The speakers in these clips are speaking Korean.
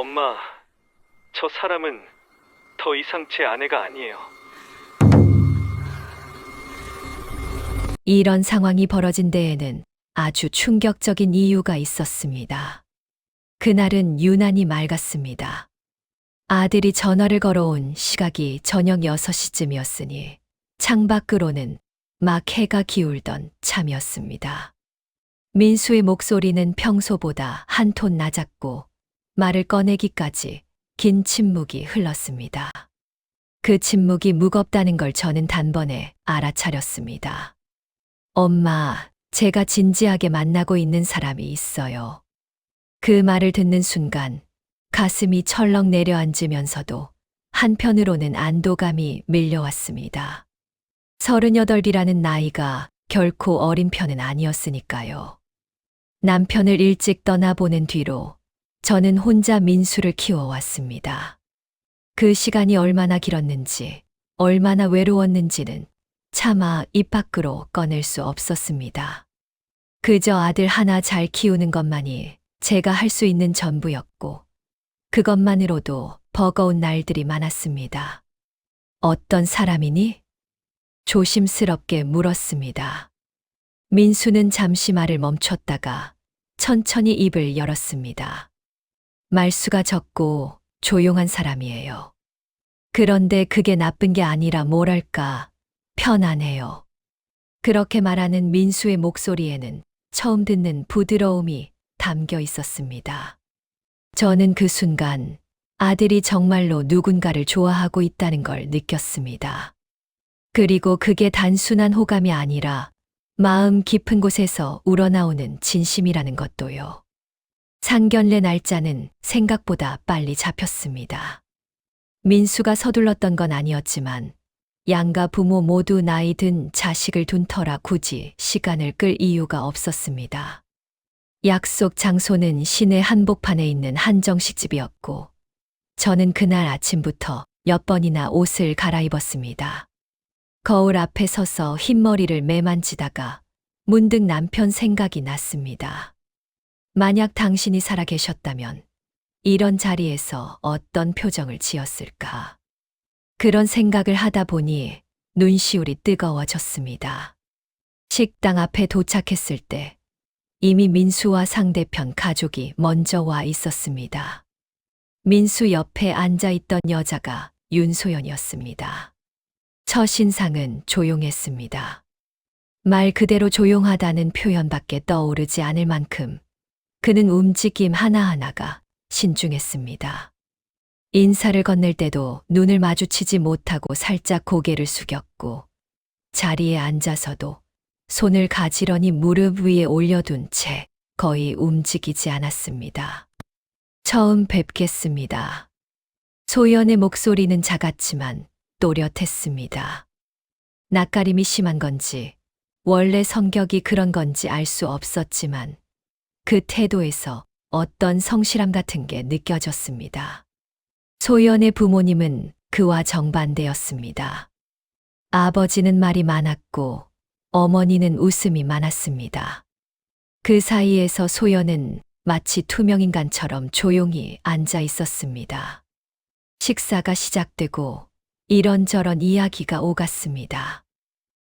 엄마, 저 사람은 더 이상 제 아내가 아니에요. 이런 상황이 벌어진 데에는 아주 충격적인 이유가 있었습니다. 그날은 유난히 맑았습니다. 아들이 전화를 걸어온 시각이 저녁 6시쯤이었으니 창밖으로는 막 해가 기울던 참이었습니다. 민수의 목소리는 평소보다 한 톤 낮았고 말을 꺼내기까지 긴 침묵이 흘렀습니다. 그 침묵이 무겁다는 걸 저는 단번에 알아차렸습니다. 엄마, 제가 진지하게 만나고 있는 사람이 있어요. 그 말을 듣는 순간 가슴이 철렁 내려앉으면서도 한편으로는 안도감이 밀려왔습니다. 38이라는 나이가 결코 어린 편은 아니었으니까요. 남편을 일찍 떠나보낸 뒤로 저는 혼자 민수를 키워왔습니다. 그 시간이 얼마나 길었는지, 얼마나 외로웠는지는 차마 입 밖으로 꺼낼 수 없었습니다. 그저 아들 하나 잘 키우는 것만이 제가 할 수 있는 전부였고, 그것만으로도 버거운 날들이 많았습니다. 어떤 사람이니? 조심스럽게 물었습니다. 민수는 잠시 말을 멈췄다가 천천히 입을 열었습니다. 말수가 적고 조용한 사람이에요. 그런데 그게 나쁜 게 아니라 뭐랄까, 편안해요. 그렇게 말하는 민수의 목소리에는 처음 듣는 부드러움이 담겨 있었습니다. 저는 그 순간 아들이 정말로 누군가를 좋아하고 있다는 걸 느꼈습니다. 그리고 그게 단순한 호감이 아니라 마음 깊은 곳에서 우러나오는 진심이라는 것도요. 상견례 날짜는 생각보다 빨리 잡혔습니다. 민수가 서둘렀던 건 아니었지만 양가 부모 모두 나이 든 자식을 둔 터라 굳이 시간을 끌 이유가 없었습니다. 약속 장소는 시내 한복판에 있는 한정식집이었고 저는 그날 아침부터 몇 번이나 옷을 갈아입었습니다. 거울 앞에 서서 흰머리를 매만지다가 문득 남편 생각이 났습니다. 만약 당신이 살아 계셨다면 이런 자리에서 어떤 표정을 지었을까? 그런 생각을 하다 보니 눈시울이 뜨거워졌습니다. 식당 앞에 도착했을 때 이미 민수와 상대편 가족이 먼저 와 있었습니다. 민수 옆에 앉아있던 여자가 윤소연이었습니다. 첫인상은 조용했습니다. 말 그대로 조용하다는 표현밖에 떠오르지 않을 만큼 그는 움직임 하나하나가 신중했습니다. 인사를 건넬 때도 눈을 마주치지 못하고 살짝 고개를 숙였고 자리에 앉아서도 손을 가지런히 무릎 위에 올려둔 채 거의 움직이지 않았습니다. 처음 뵙겠습니다. 소연의 목소리는 작았지만 또렷했습니다. 낯가림이 심한 건지 원래 성격이 그런 건지 알 수 없었지만 그 태도에서 어떤 성실함 같은 게 느껴졌습니다. 소연의 부모님은 그와 정반대였습니다. 아버지는 말이 많았고 어머니는 웃음이 많았습니다. 그 사이에서 소연은 마치 투명인간처럼 조용히 앉아 있었습니다. 식사가 시작되고 이런저런 이야기가 오갔습니다.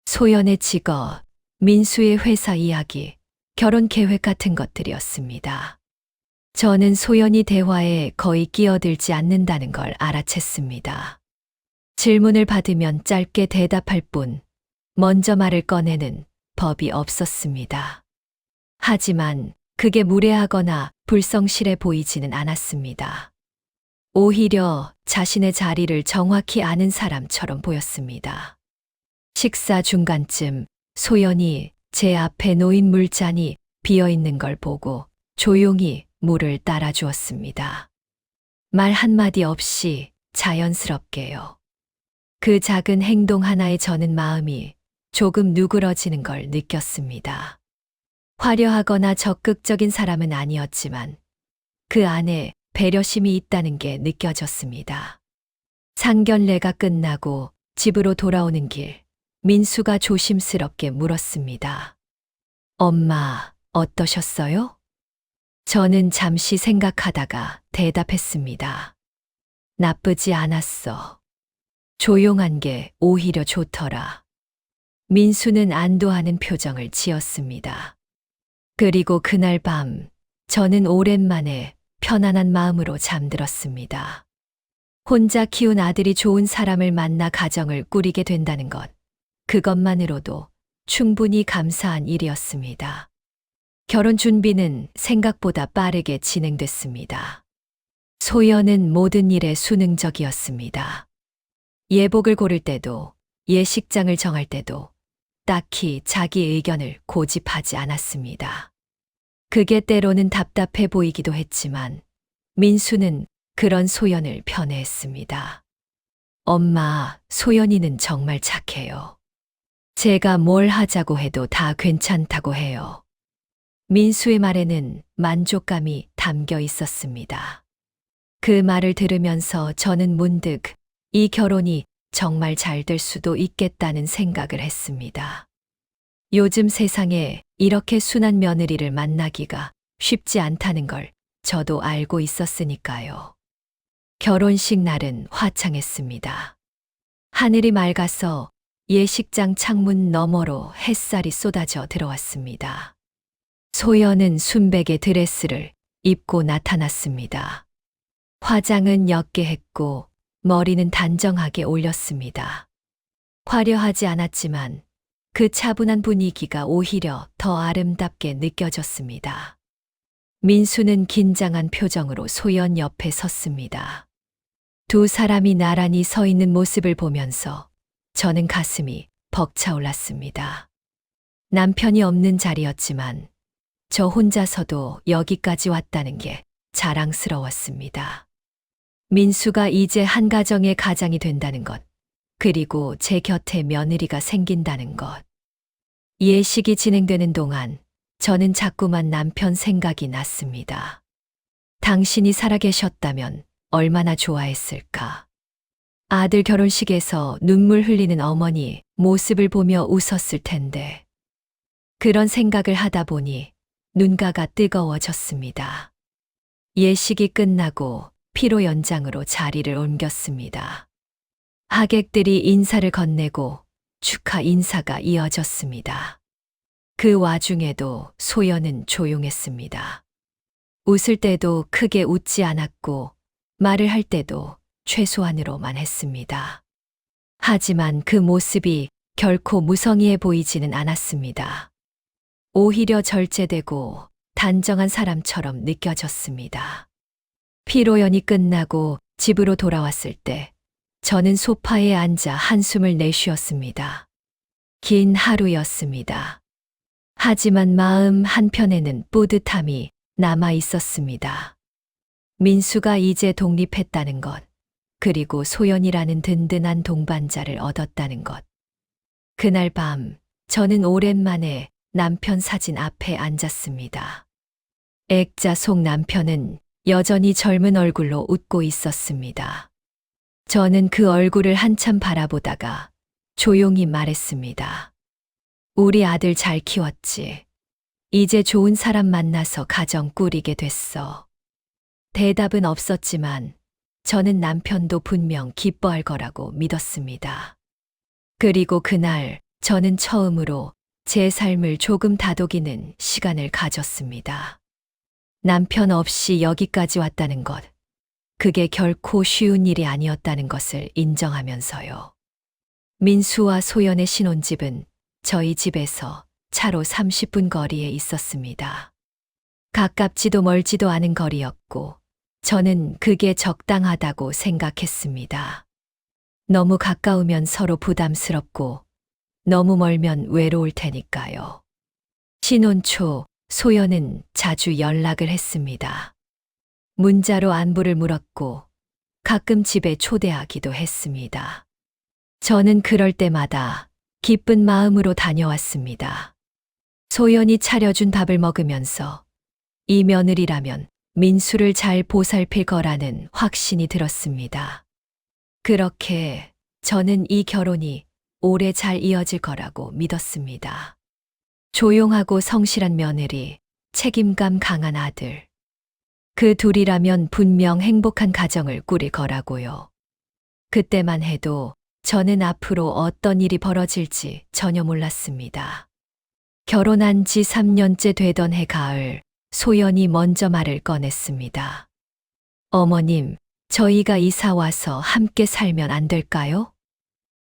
소연의 직업, 민수의 회사 이야기, 결혼 계획 같은 것들이었습니다. 저는 소연이 대화에 거의 끼어들지 않는다는 걸 알아챘습니다. 질문을 받으면 짧게 대답할 뿐 먼저 말을 꺼내는 법이 없었습니다. 하지만 그게 무례하거나 불성실해 보이지는 않았습니다. 오히려 자신의 자리를 정확히 아는 사람처럼 보였습니다. 식사 중간쯤 소연이 제 앞에 놓인 물잔이 비어 있는 걸 보고 조용히 물을 따라 주었습니다. 말 한마디 없이 자연스럽게요. 그 작은 행동 하나에 저는 마음이 조금 누그러지는 걸 느꼈습니다. 화려하거나 적극적인 사람은 아니었지만 그 안에 배려심이 있다는 게 느껴졌습니다. 상견례가 끝나고 집으로 돌아오는 길, 민수가 조심스럽게 물었습니다. 엄마, 어떠셨어요? 저는 잠시 생각하다가 대답했습니다. 나쁘지 않았어. 조용한 게 오히려 좋더라. 민수는 안도하는 표정을 지었습니다. 그리고 그날 밤, 저는 오랜만에 편안한 마음으로 잠들었습니다. 혼자 키운 아들이 좋은 사람을 만나 가정을 꾸리게 된다는 것, 그것만으로도 충분히 감사한 일이었습니다. 결혼 준비는 생각보다 빠르게 진행됐습니다. 소연은 모든 일에 수능적이었습니다. 예복을 고를 때도, 예식장을 정할 때도 딱히 자기 의견을 고집하지 않았습니다. 그게 때로는 답답해 보이기도 했지만 민수는 그런 소연을 편애했습니다. 엄마, 소연이는 정말 착해요. 제가 뭘 하자고 해도 다 괜찮다고 해요. 민수의 말에는 만족감이 담겨 있었습니다. 그 말을 들으면서 저는 문득 이 결혼이 정말 잘 될 수도 있겠다는 생각을 했습니다. 요즘 세상에 이렇게 순한 며느리를 만나기가 쉽지 않다는 걸 저도 알고 있었으니까요. 결혼식 날은 화창했습니다. 하늘이 맑아서 예식장 창문 너머로 햇살이 쏟아져 들어왔습니다. 소연은 순백의 드레스를 입고 나타났습니다. 화장은 옅게 했고 머리는 단정하게 올렸습니다. 화려하지 않았지만 그 차분한 분위기가 오히려 더 아름답게 느껴졌습니다. 민수는 긴장한 표정으로 소연 옆에 섰습니다. 두 사람이 나란히 서 있는 모습을 보면서 저는 가슴이 벅차올랐습니다. 남편이 없는 자리였지만 저 혼자서도 여기까지 왔다는 게 자랑스러웠습니다. 민수가 이제 한 가정의 가장이 된다는 것, 그리고 제 곁에 며느리가 생긴다는 것. 예식이 진행되는 동안 저는 자꾸만 남편 생각이 났습니다. 당신이 살아계셨다면 얼마나 좋아했을까. 아들 결혼식에서 눈물 흘리는 어머니 모습을 보며 웃었을 텐데. 그런 생각을 하다 보니 눈가가 뜨거워졌습니다. 예식이 끝나고 피로 연장으로 자리를 옮겼습니다. 하객들이 인사를 건네고 축하 인사가 이어졌습니다. 그 와중에도 소연은 조용했습니다. 웃을 때도 크게 웃지 않았고 말을 할 때도 최소한으로만 했습니다. 하지만 그 모습이 결코 무성의해 보이지는 않았습니다. 오히려 절제되고 단정한 사람처럼 느껴졌습니다. 피로연이 끝나고 집으로 돌아왔을 때 저는 소파에 앉아 한숨을 내쉬었습니다. 긴 하루였습니다. 하지만 마음 한편에는 뿌듯함이 남아 있었습니다. 민수가 이제 독립했다는 것, 그리고 소연이라는 든든한 동반자를 얻었다는 것. 그날 밤, 저는 오랜만에 남편 사진 앞에 앉았습니다. 액자 속 남편은 여전히 젊은 얼굴로 웃고 있었습니다. 저는 그 얼굴을 한참 바라보다가 조용히 말했습니다. 우리 아들 잘 키웠지. 이제 좋은 사람 만나서 가정 꾸리게 됐어. 대답은 없었지만 저는 남편도 분명 기뻐할 거라고 믿었습니다. 그리고 그날 저는 처음으로 제 삶을 조금 다독이는 시간을 가졌습니다. 남편 없이 여기까지 왔다는 것, 그게 결코 쉬운 일이 아니었다는 것을 인정하면서요. 민수와 소연의 신혼집은 저희 집에서 차로 30분 거리에 있었습니다. 가깝지도 멀지도 않은 거리였고 저는 그게 적당하다고 생각했습니다. 너무 가까우면 서로 부담스럽고 너무 멀면 외로울 테니까요. 신혼 초 소연은 자주 연락을 했습니다. 문자로 안부를 물었고 가끔 집에 초대하기도 했습니다. 저는 그럴 때마다 기쁜 마음으로 다녀왔습니다. 소연이 차려준 밥을 먹으면서 이 며느리라면 민수를 잘 보살필 거라는 확신이 들었습니다. 그렇게 저는 이 결혼이 오래 잘 이어질 거라고 믿었습니다. 조용하고 성실한 며느리, 책임감 강한 아들, 그 둘이라면 분명 행복한 가정을 꾸릴 거라고요. 그때만 해도 저는 앞으로 어떤 일이 벌어질지 전혀 몰랐습니다. 결혼한 지 3년째 되던 해 가을, 소연이 먼저 말을 꺼냈습니다. 어머님, 저희가 이사 와서 함께 살면 안 될까요?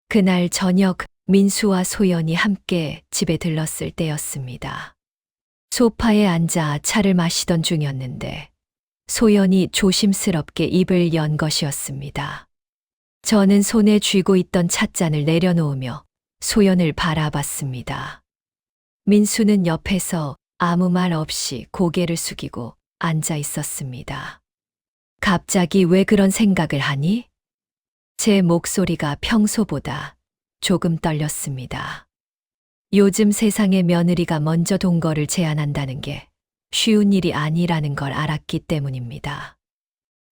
그날 저녁 민수와 소연이 함께 집에 들렀을 때였습니다. 소파에 앉아 차를 마시던 중이었는데 소연이 조심스럽게 입을 연 것이었습니다. 저는 손에 쥐고 있던 찻잔을 내려놓으며 소연을 바라봤습니다. 민수는 옆에서 아무 말 없이 고개를 숙이고 앉아 있었습니다. 갑자기 왜 그런 생각을 하니? 제 목소리가 평소보다 조금 떨렸습니다. 요즘 세상에 며느리가 먼저 동거를 제안한다는 게 쉬운 일이 아니라는 걸 알았기 때문입니다.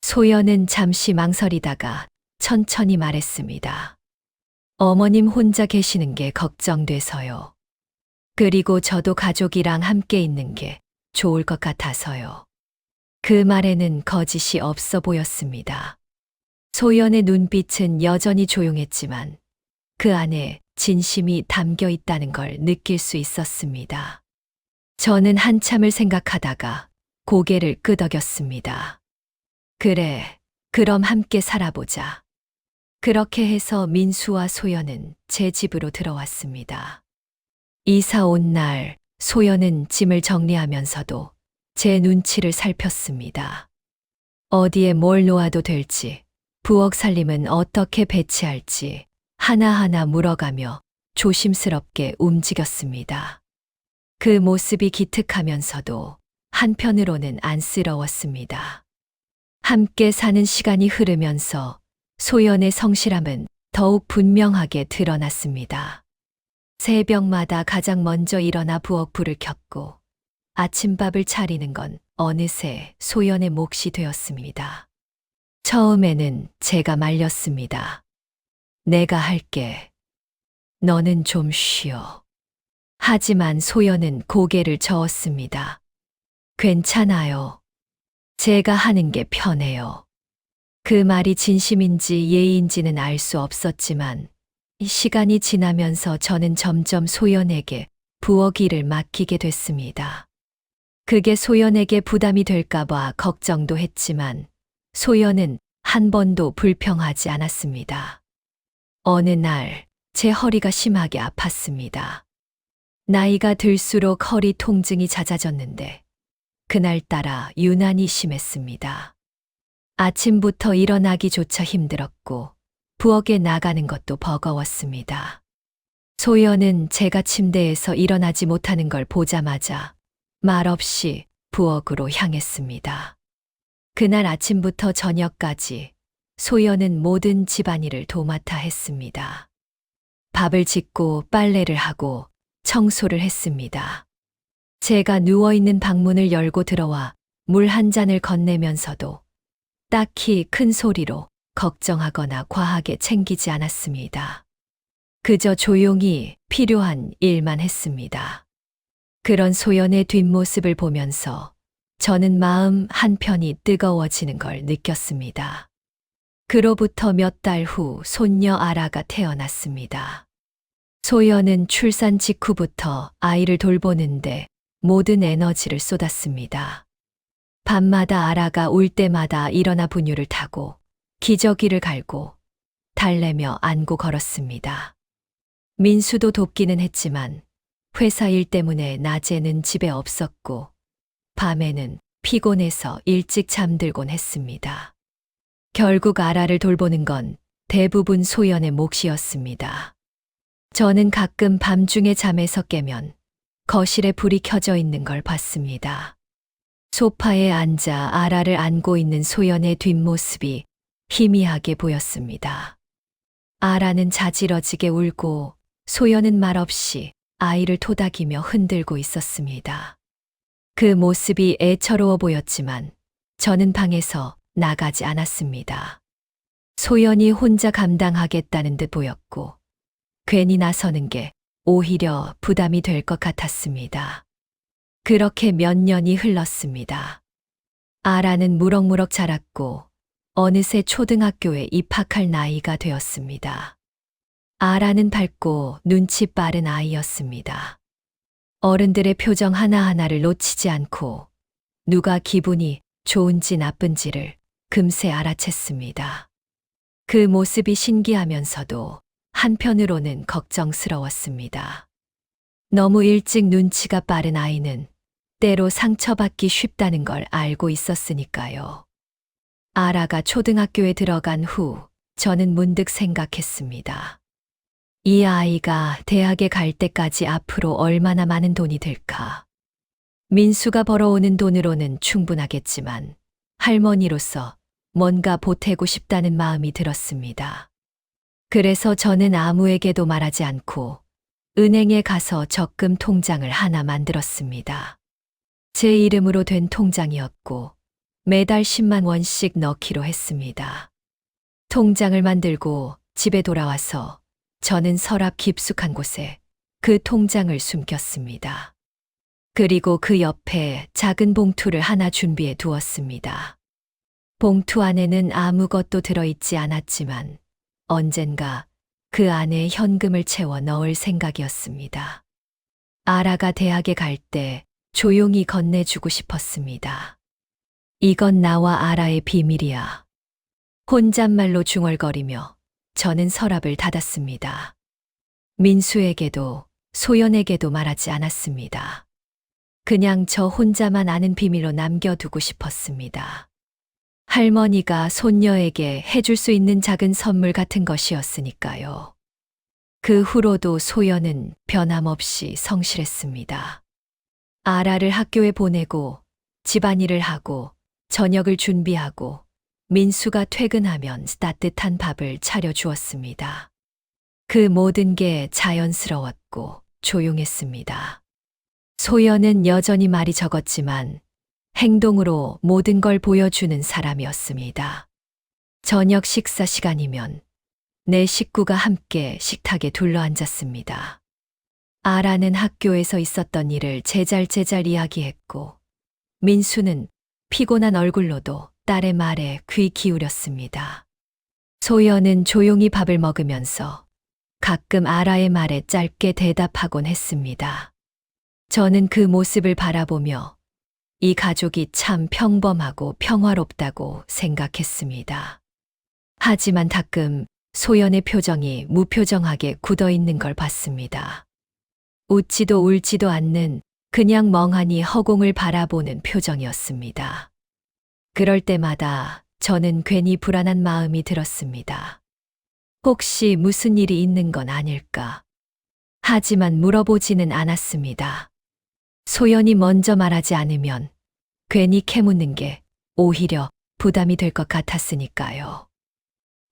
소연은 잠시 망설이다가 천천히 말했습니다. 어머님 혼자 계시는 게 걱정돼서요. 그리고 저도 가족이랑 함께 있는 게 좋을 것 같아서요. 그 말에는 거짓이 없어 보였습니다. 소연의 눈빛은 여전히 조용했지만 그 안에 진심이 담겨 있다는 걸 느낄 수 있었습니다. 저는 한참을 생각하다가 고개를 끄덕였습니다. 그래, 그럼 함께 살아보자. 그렇게 해서 민수와 소연은 제 집으로 들어왔습니다. 이사 온 날 소연은 짐을 정리하면서도 제 눈치를 살폈습니다. 어디에 뭘 놓아도 될지, 부엌 살림은 어떻게 배치할지 하나하나 물어가며 조심스럽게 움직였습니다. 그 모습이 기특하면서도 한편으로는 안쓰러웠습니다. 함께 사는 시간이 흐르면서 소연의 성실함은 더욱 분명하게 드러났습니다. 새벽마다 가장 먼저 일어나 부엌 불을 켰고 아침밥을 차리는 건 어느새 소연의 몫이 되었습니다. 처음에는 제가 말렸습니다. 내가 할게. 너는 좀 쉬어. 하지만 소연은 고개를 저었습니다. 괜찮아요. 제가 하는 게 편해요. 그 말이 진심인지 예의인지는 알 수 없었지만 시간이 지나면서 저는 점점 소연에게 부엌 일을 맡기게 됐습니다. 그게 소연에게 부담이 될까봐 걱정도 했지만 소연은 한 번도 불평하지 않았습니다. 어느 날 제 허리가 심하게 아팠습니다. 나이가 들수록 허리 통증이 잦아졌는데 그날따라 유난히 심했습니다. 아침부터 일어나기조차 힘들었고 부엌에 나가는 것도 버거웠습니다. 소연은 제가 침대에서 일어나지 못하는 걸 보자마자 말없이 부엌으로 향했습니다. 그날 아침부터 저녁까지 소연은 모든 집안일을 도맡아 했습니다. 밥을 짓고 빨래를 하고 청소를 했습니다. 제가 누워있는 방문을 열고 들어와 물 한 잔을 건네면서도 딱히 큰 소리로 걱정하거나 과하게 챙기지 않았습니다. 그저 조용히 필요한 일만 했습니다. 그런 소연의 뒷모습을 보면서 저는 마음 한편이 뜨거워지는 걸 느꼈습니다. 그로부터 몇 달 후 손녀 아라가 태어났습니다. 소연은 출산 직후부터 아이를 돌보는데 모든 에너지를 쏟았습니다. 밤마다 아라가 울 때마다 일어나 분유를 타고 기저귀를 갈고 달래며 안고 걸었습니다. 민수도 돕기는 했지만 회사 일 때문에 낮에는 집에 없었고 밤에는 피곤해서 일찍 잠들곤 했습니다. 결국 아라를 돌보는 건 대부분 소연의 몫이었습니다. 저는 가끔 밤중에 잠에서 깨면 거실에 불이 켜져 있는 걸 봤습니다. 소파에 앉아 아라를 안고 있는 소연의 뒷모습이 희미하게 보였습니다. 아라는 자지러지게 울고 소연은 말없이 아이를 토닥이며 흔들고 있었습니다. 그 모습이 애처로워 보였지만 저는 방에서 나가지 않았습니다. 소연이 혼자 감당하겠다는 듯 보였고 괜히 나서는 게 오히려 부담이 될 것 같았습니다. 그렇게 몇 년이 흘렀습니다. 아라는 무럭무럭 자랐고 어느새 초등학교에 입학할 나이가 되었습니다. 아라는 밝고 눈치 빠른 아이였습니다. 어른들의 표정 하나하나를 놓치지 않고 누가 기분이 좋은지 나쁜지를 금세 알아챘습니다. 그 모습이 신기하면서도 한편으로는 걱정스러웠습니다. 너무 일찍 눈치가 빠른 아이는 때로 상처받기 쉽다는 걸 알고 있었으니까요. 아라가 초등학교에 들어간 후 저는 문득 생각했습니다. 이 아이가 대학에 갈 때까지 앞으로 얼마나 많은 돈이 들까? 민수가 벌어오는 돈으로는 충분하겠지만 할머니로서 뭔가 보태고 싶다는 마음이 들었습니다. 그래서 저는 아무에게도 말하지 않고 은행에 가서 적금 통장을 하나 만들었습니다. 제 이름으로 된 통장이었고 매달 10만 원씩 넣기로 했습니다. 통장을 만들고 집에 돌아와서 저는 서랍 깊숙한 곳에 그 통장을 숨겼습니다. 그리고 그 옆에 작은 봉투를 하나 준비해 두었습니다. 봉투 안에는 아무것도 들어있지 않았지만 언젠가 그 안에 현금을 채워 넣을 생각이었습니다. 아라가 대학에 갈 때 조용히 건네주고 싶었습니다. 이건 나와 아라의 비밀이야. 혼잣말로 중얼거리며 저는 서랍을 닫았습니다. 민수에게도 소연에게도 말하지 않았습니다. 그냥 저 혼자만 아는 비밀로 남겨두고 싶었습니다. 할머니가 손녀에게 해줄 수 있는 작은 선물 같은 것이었으니까요. 그 후로도 소연은 변함없이 성실했습니다. 아라를 학교에 보내고 집안일을 하고 저녁을 준비하고 민수가 퇴근하면 따뜻한 밥을 차려주었습니다. 그 모든 게 자연스러웠고 조용했습니다. 소연은 여전히 말이 적었지만 행동으로 모든 걸 보여주는 사람이었습니다. 저녁 식사 시간이면 내 식구가 함께 식탁에 둘러앉았습니다. 아라는 학교에서 있었던 일을 제잘제잘 이야기했고 민수는 피곤한 얼굴로도 딸의 말에 귀 기울였습니다. 소연은 조용히 밥을 먹으면서 가끔 아라의 말에 짧게 대답하곤 했습니다. 저는 그 모습을 바라보며 이 가족이 참 평범하고 평화롭다고 생각했습니다. 하지만 가끔 소연의 표정이 무표정하게 굳어 있는 걸 봤습니다. 웃지도 울지도 않는 그냥 멍하니 허공을 바라보는 표정이었습니다. 그럴 때마다 저는 괜히 불안한 마음이 들었습니다. 혹시 무슨 일이 있는 건 아닐까? 하지만 물어보지는 않았습니다. 소연이 먼저 말하지 않으면 괜히 캐묻는 게 오히려 부담이 될 것 같았으니까요.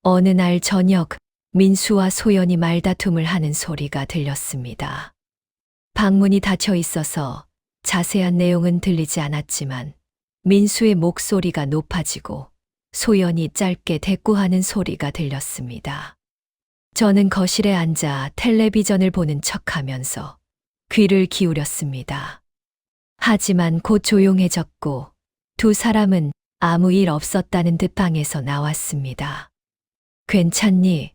어느 날 저녁 민수와 소연이 말다툼을 하는 소리가 들렸습니다. 방문이 닫혀 있어서 자세한 내용은 들리지 않았지만 민수의 목소리가 높아지고 소연이 짧게 대꾸하는 소리가 들렸습니다. 저는 거실에 앉아 텔레비전을 보는 척하면서 귀를 기울였습니다. 하지만 곧 조용해졌고 두 사람은 아무 일 없었다는 듯 방에서 나왔습니다. 괜찮니?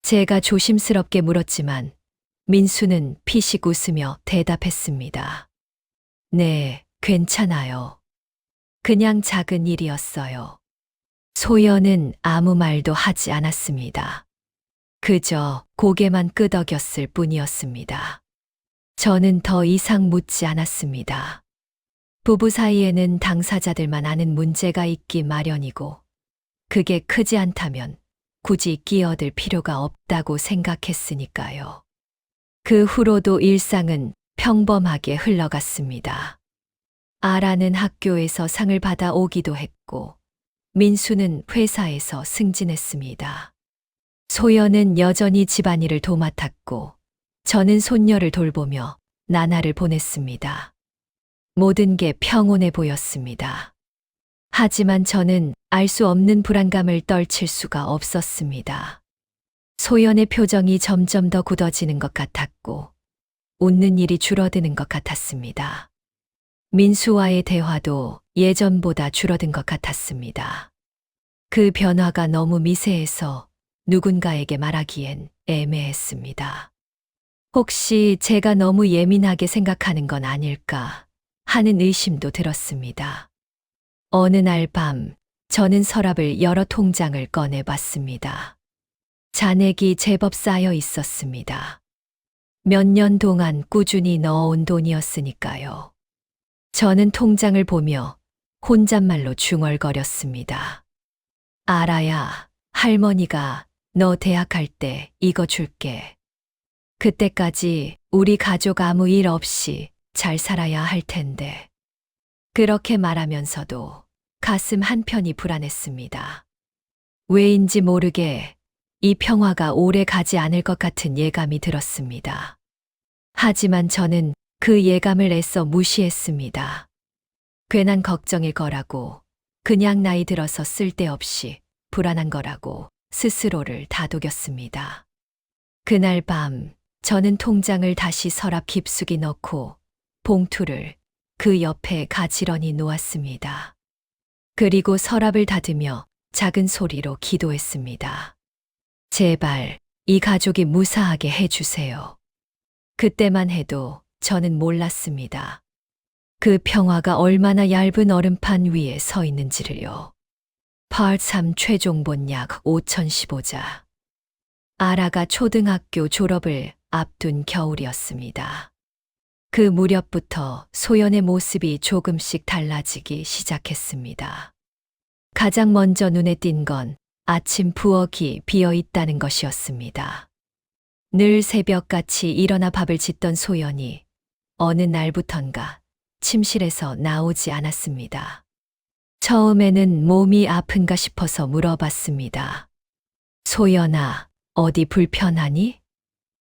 제가 조심스럽게 물었지만 민수는 피식 웃으며 대답했습니다. 네, 괜찮아요. 그냥 작은 일이었어요. 소연은 아무 말도 하지 않았습니다. 그저 고개만 끄덕였을 뿐이었습니다. 저는 더 이상 묻지 않았습니다. 부부 사이에는 당사자들만 아는 문제가 있기 마련이고 그게 크지 않다면 굳이 끼어들 필요가 없다고 생각했으니까요. 그 후로도 일상은 평범하게 흘러갔습니다. 아라는 학교에서 상을 받아 오기도 했고 민수는 회사에서 승진했습니다. 소연은 여전히 집안일을 도맡았고 저는 손녀를 돌보며 나날을 보냈습니다. 모든 게 평온해 보였습니다. 하지만 저는 알 수 없는 불안감을 떨칠 수가 없었습니다. 소연의 표정이 점점 더 굳어지는 것 같았고 웃는 일이 줄어드는 것 같았습니다. 민수와의 대화도 예전보다 줄어든 것 같았습니다. 그 변화가 너무 미세해서 누군가에게 말하기엔 애매했습니다. 혹시 제가 너무 예민하게 생각하는 건 아닐까 하는 의심도 들었습니다. 어느 날 밤, 저는 서랍을 열어 통장을 꺼내 봤습니다. 잔액이 제법 쌓여 있었습니다. 몇 년 동안 꾸준히 넣어온 돈이었으니까요. 저는 통장을 보며 혼잣말로 중얼거렸습니다. 알아야, 할머니가 너 대학 갈 때 이거 줄게. 그때까지 우리 가족 아무 일 없이 잘 살아야 할 텐데. 그렇게 말하면서도 가슴 한편이 불안했습니다. 왜인지 모르게 이 평화가 오래 가지 않을 것 같은 예감이 들었습니다. 하지만 저는 그 예감을 애써 무시했습니다. 괜한 걱정일 거라고, 그냥 나이 들어서 쓸데없이 불안한 거라고 스스로를 다독였습니다. 그날 밤, 저는 통장을 다시 서랍 깊숙이 넣고 봉투를 그 옆에 가지런히 놓았습니다. 그리고 서랍을 닫으며 작은 소리로 기도했습니다. 제발 이 가족이 무사하게 해주세요. 그때만 해도 저는 몰랐습니다. 그 평화가 얼마나 얇은 얼음판 위에 서 있는지를요. 파트 3 최종 본약 5015자. 아라가 초등학교 졸업을 앞둔 겨울이었습니다. 그 무렵부터 소연의 모습이 조금씩 달라지기 시작했습니다. 가장 먼저 눈에 띈 건 아침 부엌이 비어 있다는 것이었습니다. 늘 새벽같이 일어나 밥을 짓던 소연이 어느 날부턴가 침실에서 나오지 않았습니다. 처음에는 몸이 아픈가 싶어서 물어봤습니다. 소연아, 어디 불편하니?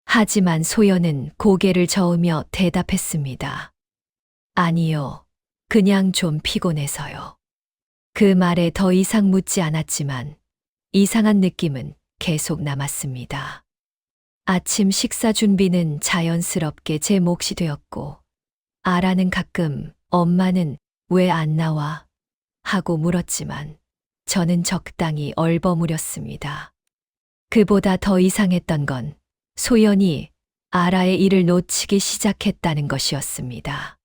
하지만 소연은 고개를 저으며 대답했습니다. 아니요, 그냥 좀 피곤해서요. 그 말에 더 이상 묻지 않았지만 이상한 느낌은 계속 남았습니다. 아침 식사 준비는 자연스럽게 제 몫이 되었고, 아라는 가끔 엄마는 왜 안 나와? 하고 물었지만 저는 적당히 얼버무렸습니다. 그보다 더 이상했던 건 소연이 아라의 일을 놓치기 시작했다는 것이었습니다.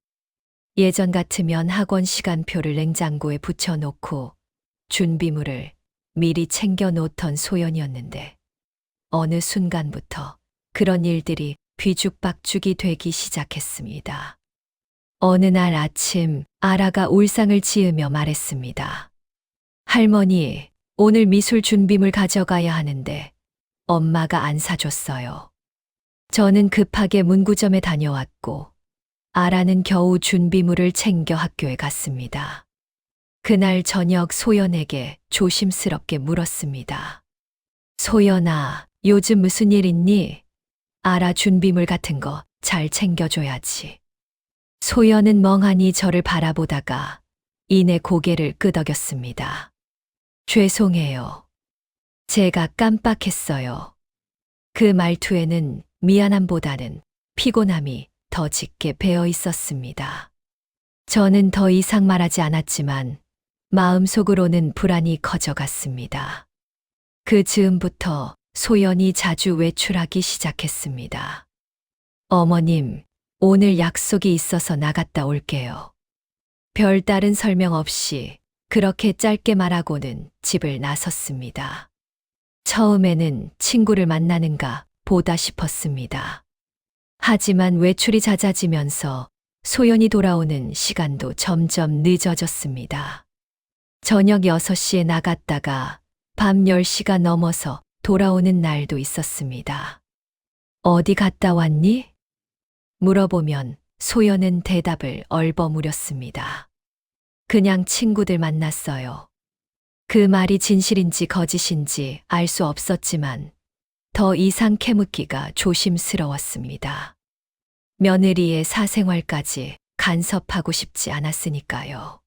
예전 같으면 학원 시간표를 냉장고에 붙여놓고 준비물을 미리 챙겨 놓던 소연이었는데 어느 순간부터 그런 일들이 뒤죽박죽이 되기 시작했습니다. 어느 날 아침 아라가 울상을 지으며 말했습니다. 할머니, 오늘 미술 준비물 가져가야 하는데 엄마가 안 사줬어요. 저는 급하게 문구점에 다녀왔고 아라는 겨우 준비물을 챙겨 학교에 갔습니다. 그날 저녁 소연에게 조심스럽게 물었습니다. 소연아, 요즘 무슨 일 있니? 아라 준비물 같은 거 잘 챙겨줘야지. 소연은 멍하니 저를 바라보다가 이내 고개를 끄덕였습니다. 죄송해요. 제가 깜빡했어요. 그 말투에는 미안함보다는 피곤함이 더 짙게 배어 있었습니다. 저는 더 이상 말하지 않았지만 마음속으로는 불안이 커져갔습니다. 그 즈음부터 소연이 자주 외출하기 시작했습니다. 어머님, 오늘 약속이 있어서 나갔다 올게요. 별다른 설명 없이 그렇게 짧게 말하고는 집을 나섰습니다. 처음에는 친구를 만나는가 보다 싶었습니다. 하지만 외출이 잦아지면서 소연이 돌아오는 시간도 점점 늦어졌습니다. 저녁 6시에 나갔다가 밤 10시가 넘어서 돌아오는 날도 있었습니다. 어디 갔다 왔니? 물어보면 소연은 대답을 얼버무렸습니다. 그냥 친구들 만났어요. 그 말이 진실인지 거짓인지 알 수 없었지만 더 이상 캐묻기가 조심스러웠습니다. 며느리의 사생활까지 간섭하고 싶지 않았으니까요.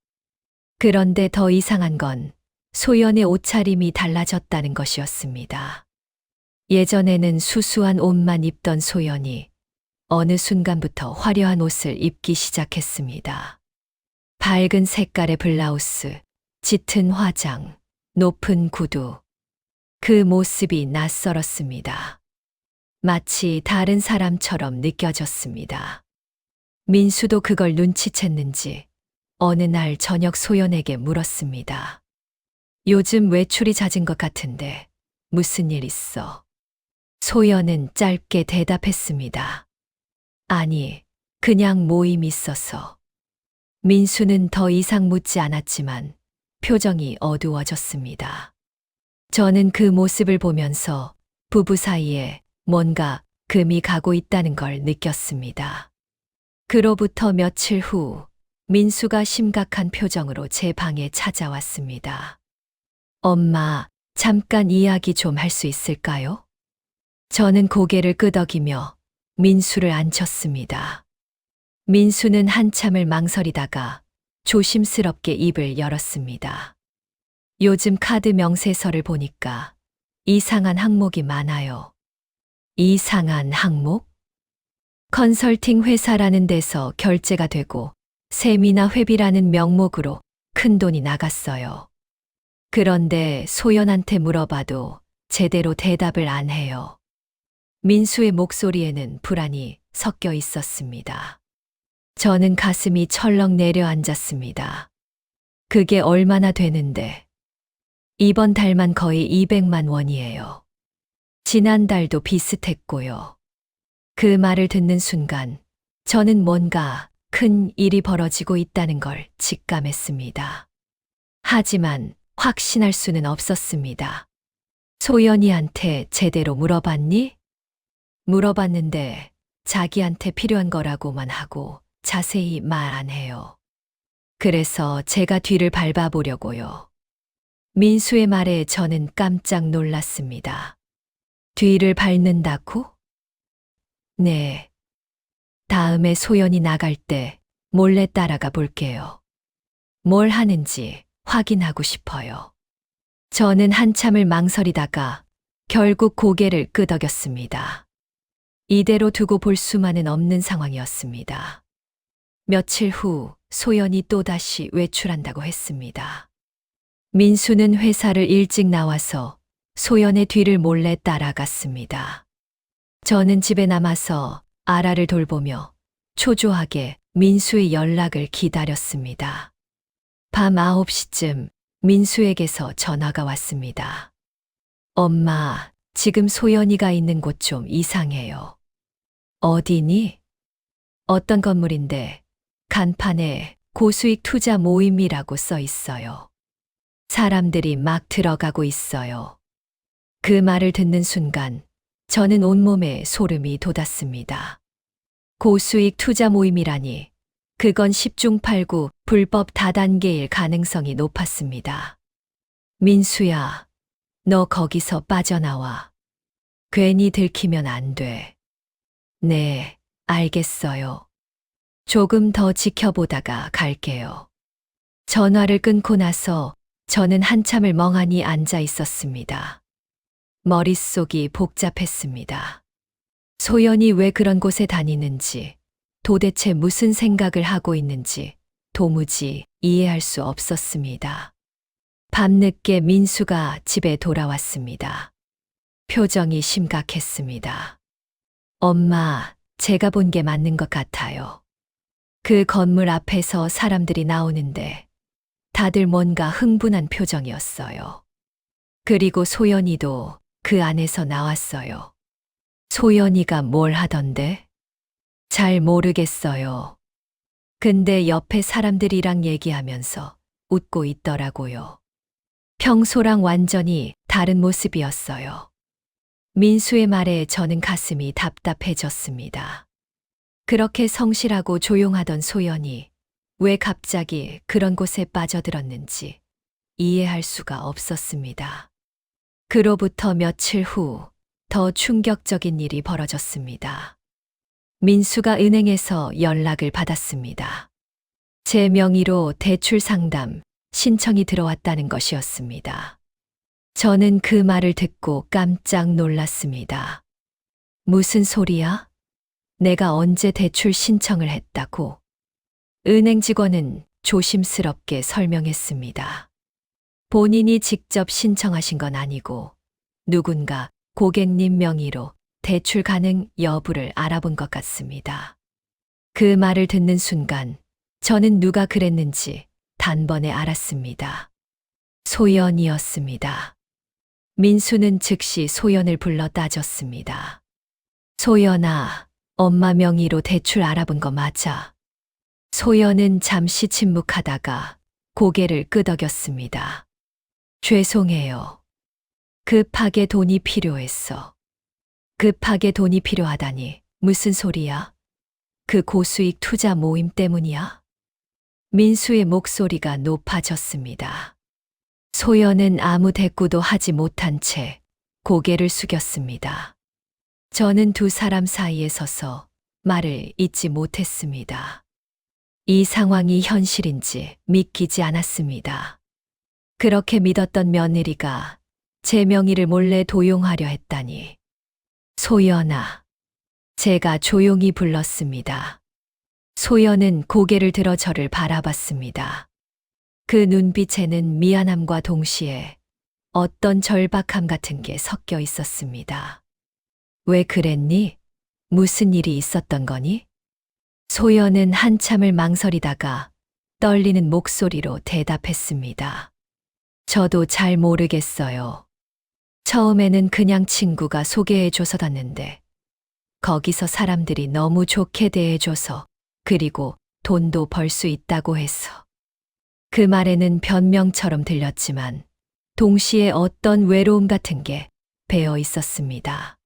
그런데 더 이상한 건 소연의 옷차림이 달라졌다는 것이었습니다. 예전에는 수수한 옷만 입던 소연이 어느 순간부터 화려한 옷을 입기 시작했습니다. 밝은 색깔의 블라우스, 짙은 화장, 높은 구두. 그 모습이 낯설었습니다. 마치 다른 사람처럼 느껴졌습니다. 민수도 그걸 눈치챘는지 어느 날 저녁 소연에게 물었습니다. 요즘 외출이 잦은 것 같은데 무슨 일 있어? 소연은 짧게 대답했습니다. 아니, 그냥 모임 있어서. 민수는 더 이상 묻지 않았지만 표정이 어두워졌습니다. 저는 그 모습을 보면서 부부 사이에 뭔가 금이 가고 있다는 걸 느꼈습니다. 그로부터 며칠 후 민수가 심각한 표정으로 제 방에 찾아왔습니다. 엄마, 잠깐 이야기 좀 할 수 있을까요? 저는 고개를 끄덕이며 민수를 앉혔습니다. 민수는 한참을 망설이다가 조심스럽게 입을 열었습니다. 요즘 카드 명세서를 보니까 이상한 항목이 많아요. 이상한 항목? 컨설팅 회사라는 데서 결제가 되고 세미나 회비라는 명목으로 큰 돈이 나갔어요. 그런데 소연한테 물어봐도 제대로 대답을 안 해요. 민수의 목소리에는 불안이 섞여 있었습니다. 저는 가슴이 철렁 내려앉았습니다. 그게 얼마나 되는데? 이번 달만 거의 200만 원이에요. 지난달도 비슷했고요. 그 말을 듣는 순간 저는 뭔가 큰 일이 벌어지고 있다는 걸 직감했습니다. 하지만 확신할 수는 없었습니다. 소연이한테 제대로 물어봤니? 물어봤는데 자기한테 필요한 거라고만 하고 자세히 말 안 해요. 그래서 제가 뒤를 밟아보려고요. 민수의 말에 저는 깜짝 놀랐습니다. 뒤를 밟는다고? 네. 다음에 소연이 나갈 때 몰래 따라가 볼게요. 뭘 하는지 확인하고 싶어요. 저는 한참을 망설이다가 결국 고개를 끄덕였습니다. 이대로 두고 볼 수만은 없는 상황이었습니다. 며칠 후 소연이 또다시 외출한다고 했습니다. 민수는 회사를 일찍 나와서 소연의 뒤를 몰래 따라갔습니다. 저는 집에 남아서 아라를 돌보며 초조하게 민수의 연락을 기다렸습니다. 밤 9시쯤 민수에게서 전화가 왔습니다. 엄마, 지금 소연이가 있는 곳 좀 이상해요. 어디니? 어떤 건물인데 간판에 고수익 투자 모임이라고 써 있어요. 사람들이 막 들어가고 있어요. 그 말을 듣는 순간 저는 온몸에 소름이 돋았습니다. 고수익 투자 모임이라니 그건 10중 8구 불법 다단계일 가능성이 높았습니다. 민수야, 너 거기서 빠져나와. 괜히 들키면 안 돼. 네, 알겠어요. 조금 더 지켜보다가 갈게요. 전화를 끊고 나서 저는 한참을 멍하니 앉아 있었습니다. 머릿속이 복잡했습니다. 소연이 왜 그런 곳에 다니는지, 도대체 무슨 생각을 하고 있는지 도무지 이해할 수 없었습니다. 밤늦게 민수가 집에 돌아왔습니다. 표정이 심각했습니다. 엄마, 제가 본 게 맞는 것 같아요. 그 건물 앞에서 사람들이 나오는데 다들 뭔가 흥분한 표정이었어요. 그리고 소연이도 그 안에서 나왔어요. 소연이가 뭘 하던데? 잘 모르겠어요. 근데 옆에 사람들이랑 얘기하면서 웃고 있더라고요. 평소랑 완전히 다른 모습이었어요. 민수의 말에 저는 가슴이 답답해졌습니다. 그렇게 성실하고 조용하던 소연이 왜 갑자기 그런 곳에 빠져들었는지 이해할 수가 없었습니다. 그로부터 며칠 후 더 충격적인 일이 벌어졌습니다. 민수가 은행에서 연락을 받았습니다. 제 명의로 대출 상담 신청이 들어왔다는 것이었습니다. 저는 그 말을 듣고 깜짝 놀랐습니다. 무슨 소리야? 내가 언제 대출 신청을 했다고? 은행 직원은 조심스럽게 설명했습니다. 본인이 직접 신청하신 건 아니고 누군가 고객님 명의로 대출 가능 여부를 알아본 것 같습니다. 그 말을 듣는 순간 저는 누가 그랬는지 단번에 알았습니다. 소연이었습니다. 민수는 즉시 소연을 불러 따졌습니다. 소연아, 엄마 명의로 대출 알아본 거 맞아? 소연은 잠시 침묵하다가 고개를 끄덕였습니다. 죄송해요. 급하게 돈이 필요했어. 급하게 돈이 필요하다니 무슨 소리야? 그 고수익 투자 모임 때문이야? 민수의 목소리가 높아졌습니다. 소연은 아무 대꾸도 하지 못한 채 고개를 숙였습니다. 저는 두 사람 사이에 서서 말을 잇지 못했습니다. 이 상황이 현실인지 믿기지 않았습니다. 그렇게 믿었던 며느리가 제 명의를 몰래 도용하려 했다니. 소연아. 제가 조용히 불렀습니다. 소연은 고개를 들어 저를 바라봤습니다. 그 눈빛에는 미안함과 동시에 어떤 절박함 같은 게 섞여 있었습니다. 왜 그랬니? 무슨 일이 있었던 거니? 소연은 한참을 망설이다가 떨리는 목소리로 대답했습니다. 저도 잘 모르겠어요. 처음에는 그냥 친구가 소개해줘서 샀는데 거기서 사람들이 너무 좋게 대해줘서 그리고 돈도 벌 수 있다고 해서. 그 말에는 변명처럼 들렸지만 동시에 어떤 외로움 같은 게 배어 있었습니다.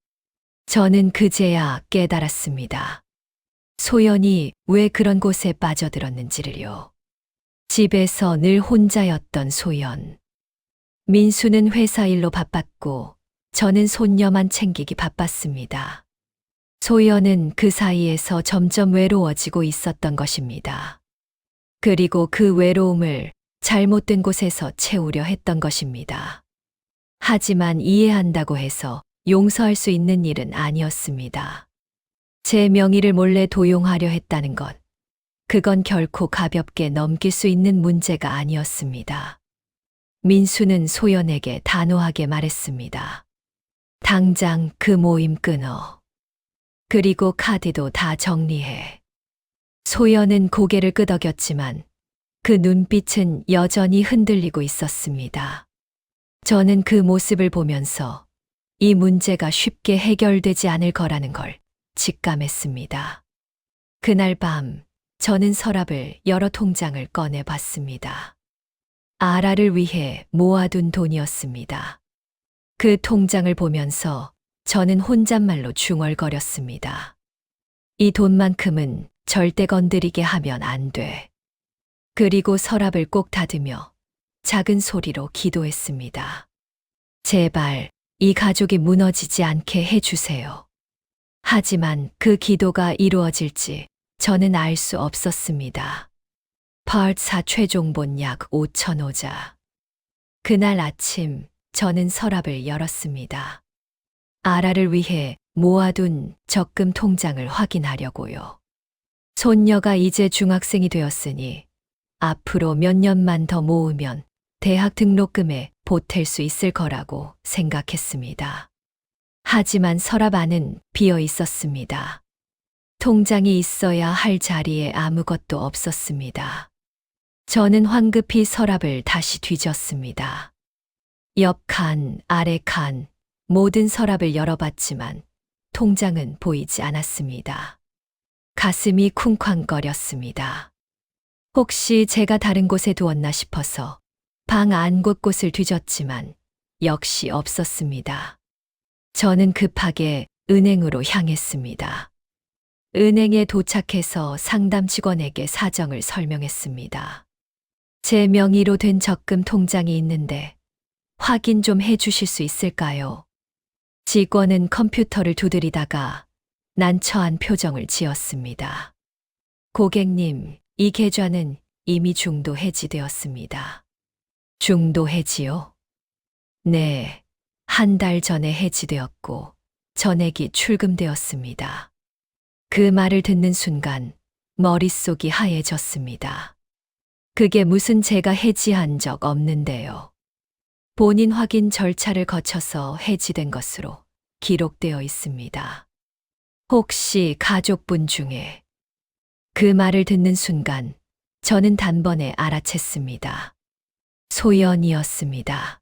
저는 그제야 깨달았습니다. 소연이 왜 그런 곳에 빠져들었는지를요. 집에서 늘 혼자였던 소연. 민수는 회사 일로 바빴고 저는 손녀만 챙기기 바빴습니다. 소연은 그 사이에서 점점 외로워지고 있었던 것입니다. 그리고 그 외로움을 잘못된 곳에서 채우려 했던 것입니다. 하지만 이해한다고 해서 용서할 수 있는 일은 아니었습니다. 제 명의를 몰래 도용하려 했다는 것, 그건 결코 가볍게 넘길 수 있는 문제가 아니었습니다. 민수는 소연에게 단호하게 말했습니다. 당장 그 모임 끊어. 그리고 카드도 다 정리해. 소연은 고개를 끄덕였지만 그 눈빛은 여전히 흔들리고 있었습니다. 저는 그 모습을 보면서 이 문제가 쉽게 해결되지 않을 거라는 걸 직감했습니다. 그날 밤 저는 서랍을 여러 통장을 꺼내 봤습니다. 아라를 위해 모아둔 돈이었습니다. 그 통장을 보면서 저는 혼잣말로 중얼거렸습니다. 이 돈만큼은 절대 건드리게 하면 안 돼. 그리고 서랍을 꼭 닫으며 작은 소리로 기도했습니다. 제발 이 가족이 무너지지 않게 해주세요. 하지만 그 기도가 이루어질지 저는 알 수 없었습니다. 파트 4 최종본 약 5,000호자. 그날 아침 저는 서랍을 열었습니다. 아라를 위해 모아둔 적금 통장을 확인하려고요. 손녀가 이제 중학생이 되었으니 앞으로 몇 년만 더 모으면 대학 등록금에 보탤 수 있을 거라고 생각했습니다. 하지만 서랍 안은 비어 있었습니다. 통장이 있어야 할 자리에 아무것도 없었습니다. 저는 황급히 서랍을 다시 뒤졌습니다. 옆 칸, 아래 칸, 모든 서랍을 열어봤지만 통장은 보이지 않았습니다. 가슴이 쿵쾅거렸습니다. 혹시 제가 다른 곳에 두었나 싶어서 방 안 곳곳을 뒤졌지만 역시 없었습니다. 저는 급하게 은행으로 향했습니다. 은행에 도착해서 상담 직원에게 사정을 설명했습니다. 제 명의로 된 적금 통장이 있는데 확인 좀 해주실 수 있을까요? 직원은 컴퓨터를 두드리다가 난처한 표정을 지었습니다. 고객님, 이 계좌는 이미 중도 해지되었습니다. 중도 해지요? 네, 한 달 전에 해지되었고 전액이 출금되었습니다. 그 말을 듣는 순간 머릿속이 하얘졌습니다. 그게 무슨 제가 해지한 적 없는데요. 본인 확인 절차를 거쳐서 해지된 것으로 기록되어 있습니다. 혹시 가족분 중에 그 말을 듣는 순간 저는 단번에 알아챘습니다. 소연이었습니다.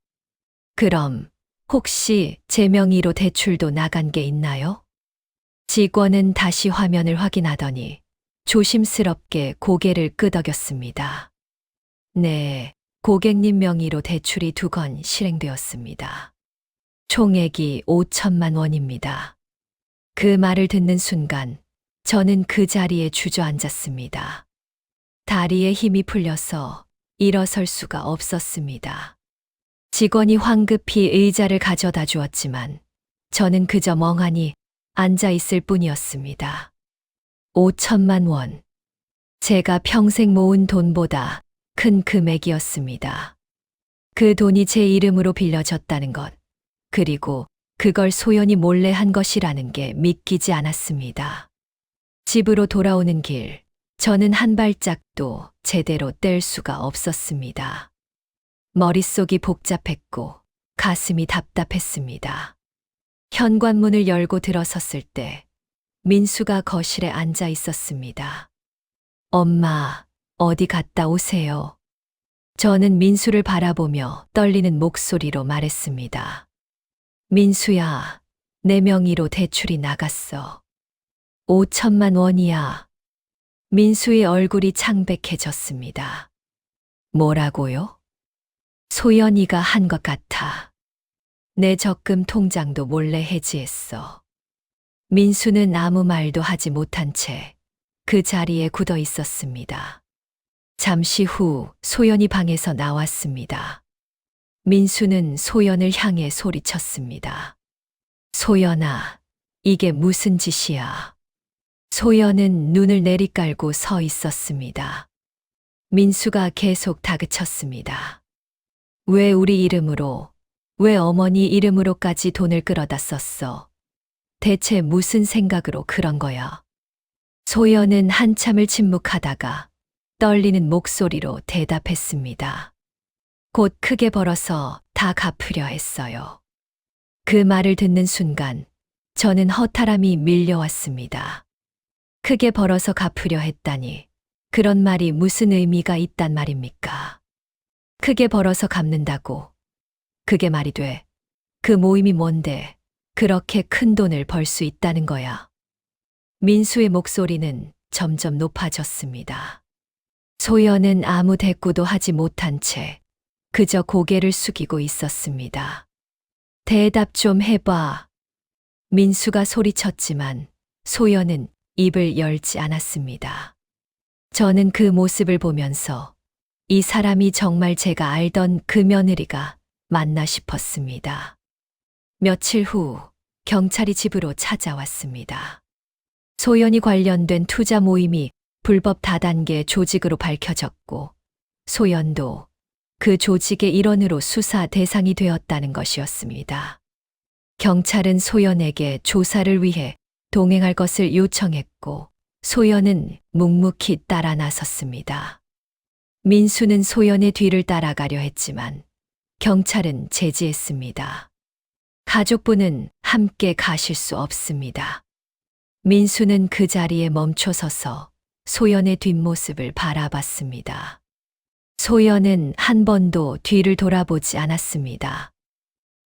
그럼 혹시 제 명의로 대출도 나간 게 있나요? 직원은 다시 화면을 확인하더니 조심스럽게 고개를 끄덕였습니다. 네, 고객님 명의로 대출이 2건 실행되었습니다. 총액이 5천만 원입니다. 그 말을 듣는 순간 저는 그 자리에 주저앉았습니다. 다리에 힘이 풀려서 일어설 수가 없었습니다. 직원이 황급히 의자를 가져다 주었지만 저는 그저 멍하니 앉아 있을 뿐이었습니다. 5천만 원. 제가 평생 모은 돈보다 큰 금액이었습니다. 그 돈이 제 이름으로 빌려졌다는 것, 그리고 그걸 소연이 몰래 한 것이라는 게 믿기지 않았습니다. 집으로 돌아오는 길, 저는 한 발짝도 제대로 뗄 수가 없었습니다. 머릿속이 복잡했고 가슴이 답답했습니다. 현관문을 열고 들어섰을 때 민수가 거실에 앉아 있었습니다. 엄마, 어디 갔다 오세요? 저는 민수를 바라보며 떨리는 목소리로 말했습니다. 민수야, 내 명의로 대출이 나갔어. 5천만 원이야. 민수의 얼굴이 창백해졌습니다. 뭐라고요? 소연이가 한 것 같아. 내 적금 통장도 몰래 해지했어. 민수는 아무 말도 하지 못한 채 그 자리에 굳어 있었습니다. 잠시 후 소연이 방에서 나왔습니다. 민수는 소연을 향해 소리쳤습니다. 소연아, 이게 무슨 짓이야? 소연은 눈을 내리깔고 서 있었습니다. 민수가 계속 다그쳤습니다. 왜 우리 이름으로, 왜 어머니 이름으로까지 돈을 끌어다 썼어? 대체 무슨 생각으로 그런 거야? 소연은 한참을 침묵하다가 떨리는 목소리로 대답했습니다. 곧 크게 벌어서 다 갚으려 했어요. 그 말을 듣는 순간 저는 허탈함이 밀려왔습니다. 크게 벌어서 갚으려 했다니 그런 말이 무슨 의미가 있단 말입니까? 크게 벌어서 갚는다고 그게 말이 돼? 그 모임이 뭔데 그렇게 큰 돈을 벌 수 있다는 거야? 민수의 목소리는 점점 높아졌습니다. 소연은 아무 대꾸도 하지 못한 채 그저 고개를 숙이고 있었습니다. 대답 좀 해봐. 민수가 소리쳤지만 소연은 입을 열지 않았습니다. 저는 그 모습을 보면서 이 사람이 정말 제가 알던 그 며느리가 맞나 싶었습니다. 며칠 후 경찰이 집으로 찾아왔습니다. 소연이 관련된 투자 모임이 불법 다단계 조직으로 밝혀졌고 소연도 그 조직의 일원으로 수사 대상이 되었다는 것이었습니다. 경찰은 소연에게 조사를 위해 동행할 것을 요청했고 소연은 묵묵히 따라 나섰습니다. 민수는 소연의 뒤를 따라가려 했지만 경찰은 제지했습니다. 가족부는 함께 가실 수 없습니다. 민수는 그 자리에 멈춰 서서 소연의 뒷모습을 바라봤습니다. 소연은 한 번도 뒤를 돌아보지 않았습니다.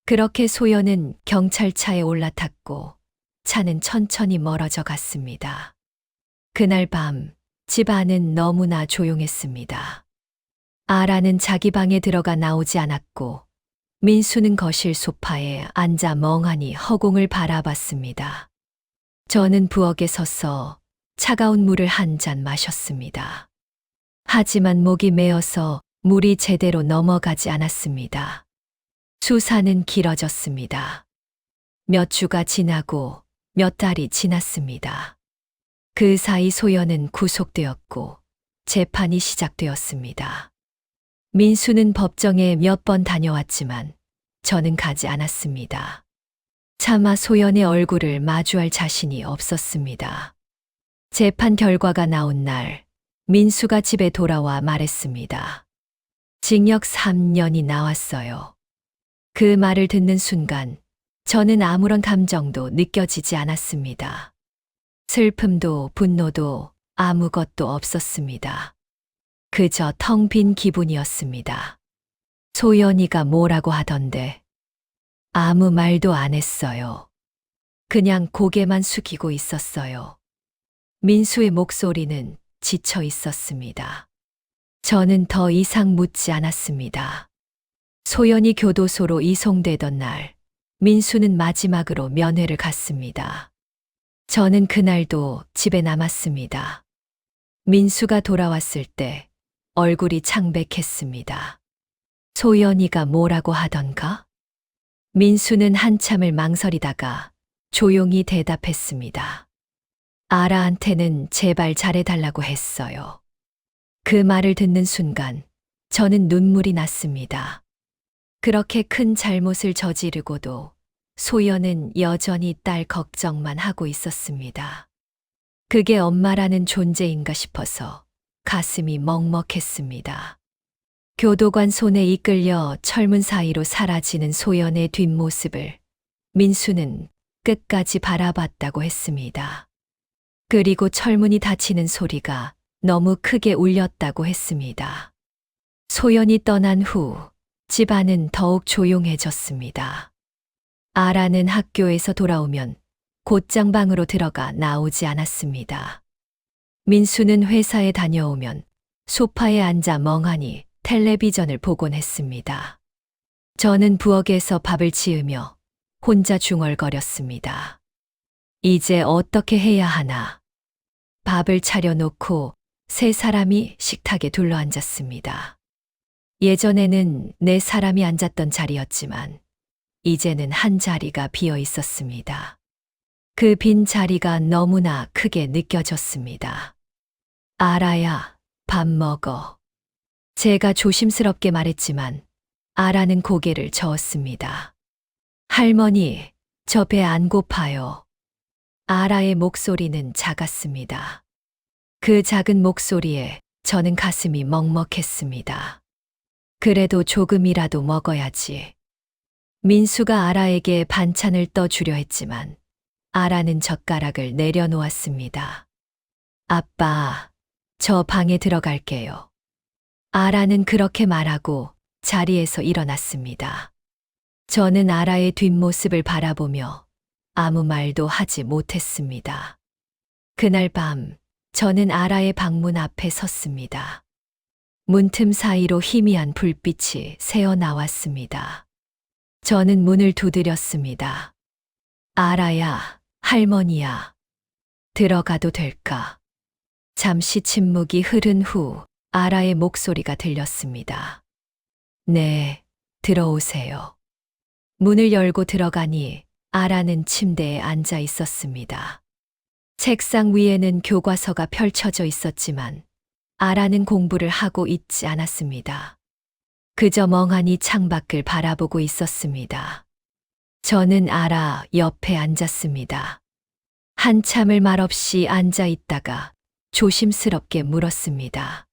그렇게 소연은 경찰차에 올라탔고 차는 천천히 멀어져 갔습니다. 그날 밤 집 안은 너무나 조용했습니다. 아라는 자기 방에 들어가 나오지 않았고 민수는 거실 소파에 앉아 멍하니 허공을 바라봤습니다. 저는 부엌에 서서 차가운 물을 한 잔 마셨습니다. 하지만 목이 메어서 물이 제대로 넘어가지 않았습니다. 수사는 길어졌습니다. 몇 주가 지나고 몇 달이 지났습니다. 그 사이 소연은 구속되었고 재판이 시작되었습니다. 민수는 법정에 몇 번 다녀왔지만 저는 가지 않았습니다. 차마 소연의 얼굴을 마주할 자신이 없었습니다. 재판 결과가 나온 날 민수가 집에 돌아와 말했습니다. 징역 3년이 나왔어요. 그 말을 듣는 순간 저는 아무런 감정도 느껴지지 않았습니다. 슬픔도 분노도 아무것도 없었습니다. 그저 텅 빈 기분이었습니다. 소연이가 뭐라고 하던데 아무 말도 안 했어요. 그냥 고개만 숙이고 있었어요. 민수의 목소리는 지쳐 있었습니다. 저는 더 이상 묻지 않았습니다. 소연이 교도소로 이송되던 날, 민수는 마지막으로 면회를 갔습니다. 저는 그날도 집에 남았습니다. 민수가 돌아왔을 때 얼굴이 창백했습니다. 소연이가 뭐라고 하던가? 민수는 한참을 망설이다가 조용히 대답했습니다. 아라한테는 제발 잘해달라고 했어요. 그 말을 듣는 순간 저는 눈물이 났습니다. 그렇게 큰 잘못을 저지르고도 소연은 여전히 딸 걱정만 하고 있었습니다. 그게 엄마라는 존재인가 싶어서 가슴이 먹먹했습니다. 교도관 손에 이끌려 철문 사이로 사라지는 소연의 뒷모습을 민수는 끝까지 바라봤다고 했습니다. 그리고 철문이 닫히는 소리가 너무 크게 울렸다고 했습니다. 소연이 떠난 후 집안은 더욱 조용해졌습니다. 아라는 학교에서 돌아오면 곧장 방으로 들어가 나오지 않았습니다. 민수는 회사에 다녀오면 소파에 앉아 멍하니 텔레비전을 보곤 했습니다. 저는 부엌에서 밥을 지으며 혼자 중얼거렸습니다. 이제 어떻게 해야 하나. 밥을 차려놓고 세 사람이 식탁에 둘러앉았습니다. 예전에는 네 사람이 앉았던 자리였지만 이제는 한 자리가 비어 있었습니다. 그 빈 자리가 너무나 크게 느껴졌습니다. 아라야, 밥 먹어. 제가 조심스럽게 말했지만 아라는 고개를 저었습니다. 할머니, 저 배 안 고파요. 아라의 목소리는 작았습니다. 그 작은 목소리에 저는 가슴이 먹먹했습니다. 그래도 조금이라도 먹어야지. 민수가 아라에게 반찬을 떠주려 했지만 아라는 젓가락을 내려놓았습니다. 아빠, 저 방에 들어갈게요. 아라는 그렇게 말하고 자리에서 일어났습니다. 저는 아라의 뒷모습을 바라보며 아무 말도 하지 못했습니다. 그날 밤 저는 아라의 방문 앞에 섰습니다. 문틈 사이로 희미한 불빛이 새어 나왔습니다. 저는 문을 두드렸습니다. 아라야, 할머니야. 들어가도 될까? 잠시 침묵이 흐른 후 아라의 목소리가 들렸습니다. 네, 들어오세요. 문을 열고 들어가니 아라는 침대에 앉아 있었습니다. 책상 위에는 교과서가 펼쳐져 있었지만 아라는 공부를 하고 있지 않았습니다. 그저 멍하니 창밖을 바라보고 있었습니다. 저는 아라 옆에 앉았습니다. 한참을 말없이 앉아 있다가 조심스럽게 물었습니다.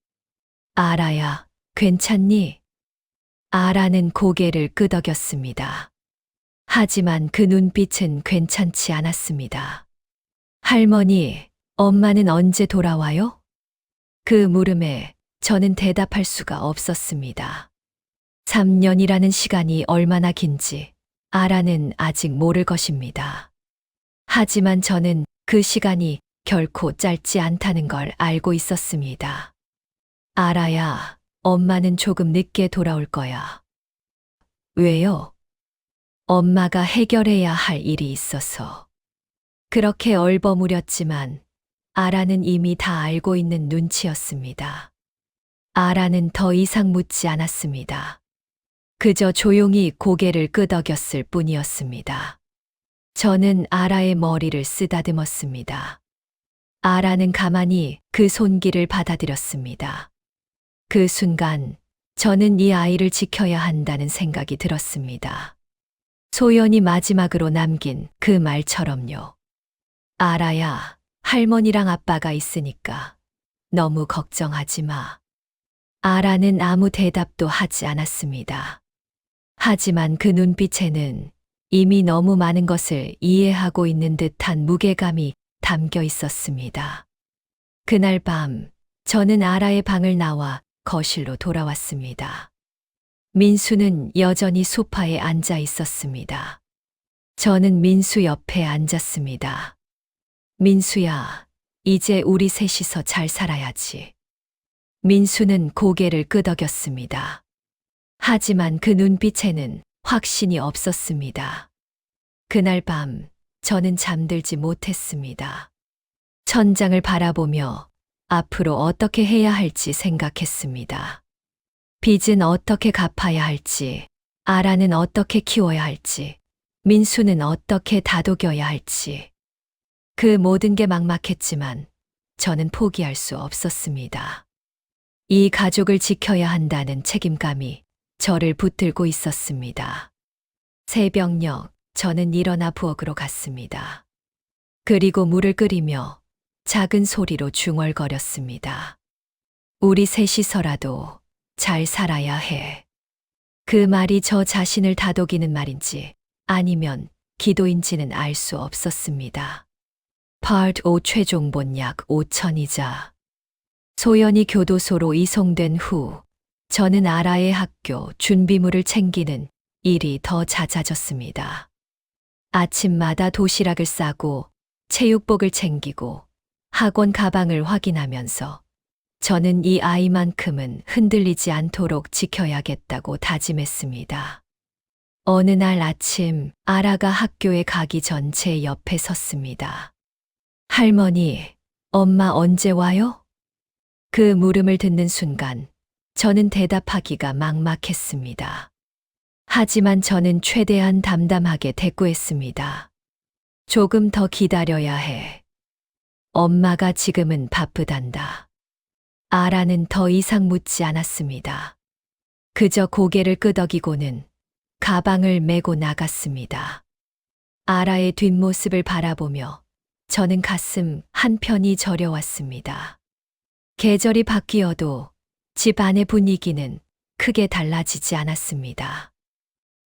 아라야, 괜찮니? 아라는 고개를 끄덕였습니다. 하지만 그 눈빛은 괜찮지 않았습니다. 할머니, 엄마는 언제 돌아와요? 그 물음에 저는 대답할 수가 없었습니다. 3년이라는 시간이 얼마나 긴지 아라는 아직 모를 것입니다. 하지만 저는 그 시간이 결코 짧지 않다는 걸 알고 있었습니다. 아라야, 엄마는 조금 늦게 돌아올 거야. 왜요? 엄마가 해결해야 할 일이 있어서. 그렇게 얼버무렸지만 아라는 이미 다 알고 있는 눈치였습니다. 아라는 더 이상 묻지 않았습니다. 그저 조용히 고개를 끄덕였을 뿐이었습니다. 저는 아라의 머리를 쓰다듬었습니다. 아라는 가만히 그 손길을 받아들였습니다. 그 순간 저는 이 아이를 지켜야 한다는 생각이 들었습니다. 소연이 마지막으로 남긴 그 말처럼요. 아라야, 할머니랑 아빠가 있으니까 너무 걱정하지 마. 아라는 아무 대답도 하지 않았습니다. 하지만 그 눈빛에는 이미 너무 많은 것을 이해하고 있는 듯한 무게감이 담겨 있었습니다. 그날 밤, 저는 아라의 방을 나와 거실로 돌아왔습니다. 민수는 여전히 소파에 앉아 있었습니다. 저는 민수 옆에 앉았습니다. 민수야, 이제 우리 셋이서 잘 살아야지. 민수는 고개를 끄덕였습니다. 하지만 그 눈빛에는 확신이 없었습니다. 그날 밤, 저는 잠들지 못했습니다. 천장을 바라보며 앞으로 어떻게 해야 할지 생각했습니다. 빚은 어떻게 갚아야 할지, 아라는 어떻게 키워야 할지, 민수는 어떻게 다독여야 할지. 그 모든 게 막막했지만 저는 포기할 수 없었습니다. 이 가족을 지켜야 한다는 책임감이 저를 붙들고 있었습니다. 새벽녘 저는 일어나 부엌으로 갔습니다. 그리고 물을 끓이며 작은 소리로 중얼거렸습니다. 우리 셋이서라도 잘 살아야 해. 그 말이 저 자신을 다독이는 말인지 아니면 기도인지는 알 수 없었습니다. Part 5 최종 본약 5천이자 소연이 교도소로 이송된 후 저는 아라의 학교 준비물을 챙기는 일이 더 잦아졌습니다. 아침마다 도시락을 싸고 체육복을 챙기고 학원 가방을 확인하면서 저는 이 아이만큼은 흔들리지 않도록 지켜야겠다고 다짐했습니다. 어느 날 아침 아라가 학교에 가기 전 제 옆에 섰습니다. 할머니, 엄마 언제 와요? 그 물음을 듣는 순간 저는 대답하기가 막막했습니다. 하지만 저는 최대한 담담하게 대꾸했습니다. 조금 더 기다려야 해. 엄마가 지금은 바쁘단다. 아라는 더 이상 묻지 않았습니다. 그저 고개를 끄덕이고는 가방을 메고 나갔습니다. 아라의 뒷모습을 바라보며 저는 가슴 한편이 저려왔습니다. 계절이 바뀌어도 집 안의 분위기는 크게 달라지지 않았습니다.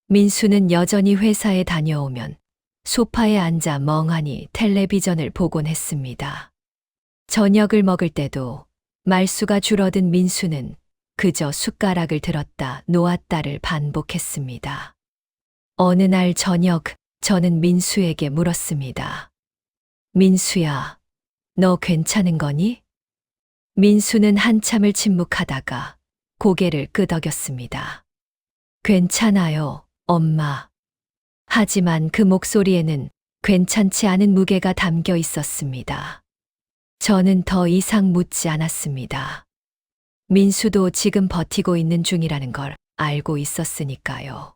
민수는 여전히 회사에 다녀오면 소파에 앉아 멍하니 텔레비전을 보곤 했습니다. 저녁을 먹을 때도 말수가 줄어든 민수는 그저 숟가락을 들었다 놓았다를 반복했습니다. 어느 날 저녁 저는 민수에게 물었습니다. 민수야, 너 괜찮은 거니? 민수는 한참을 침묵하다가 고개를 끄덕였습니다. 괜찮아요, 엄마. 하지만 그 목소리에는 괜찮지 않은 무게가 담겨 있었습니다. 저는 더 이상 묻지 않았습니다. 민수도 지금 버티고 있는 중이라는 걸 알고 있었으니까요.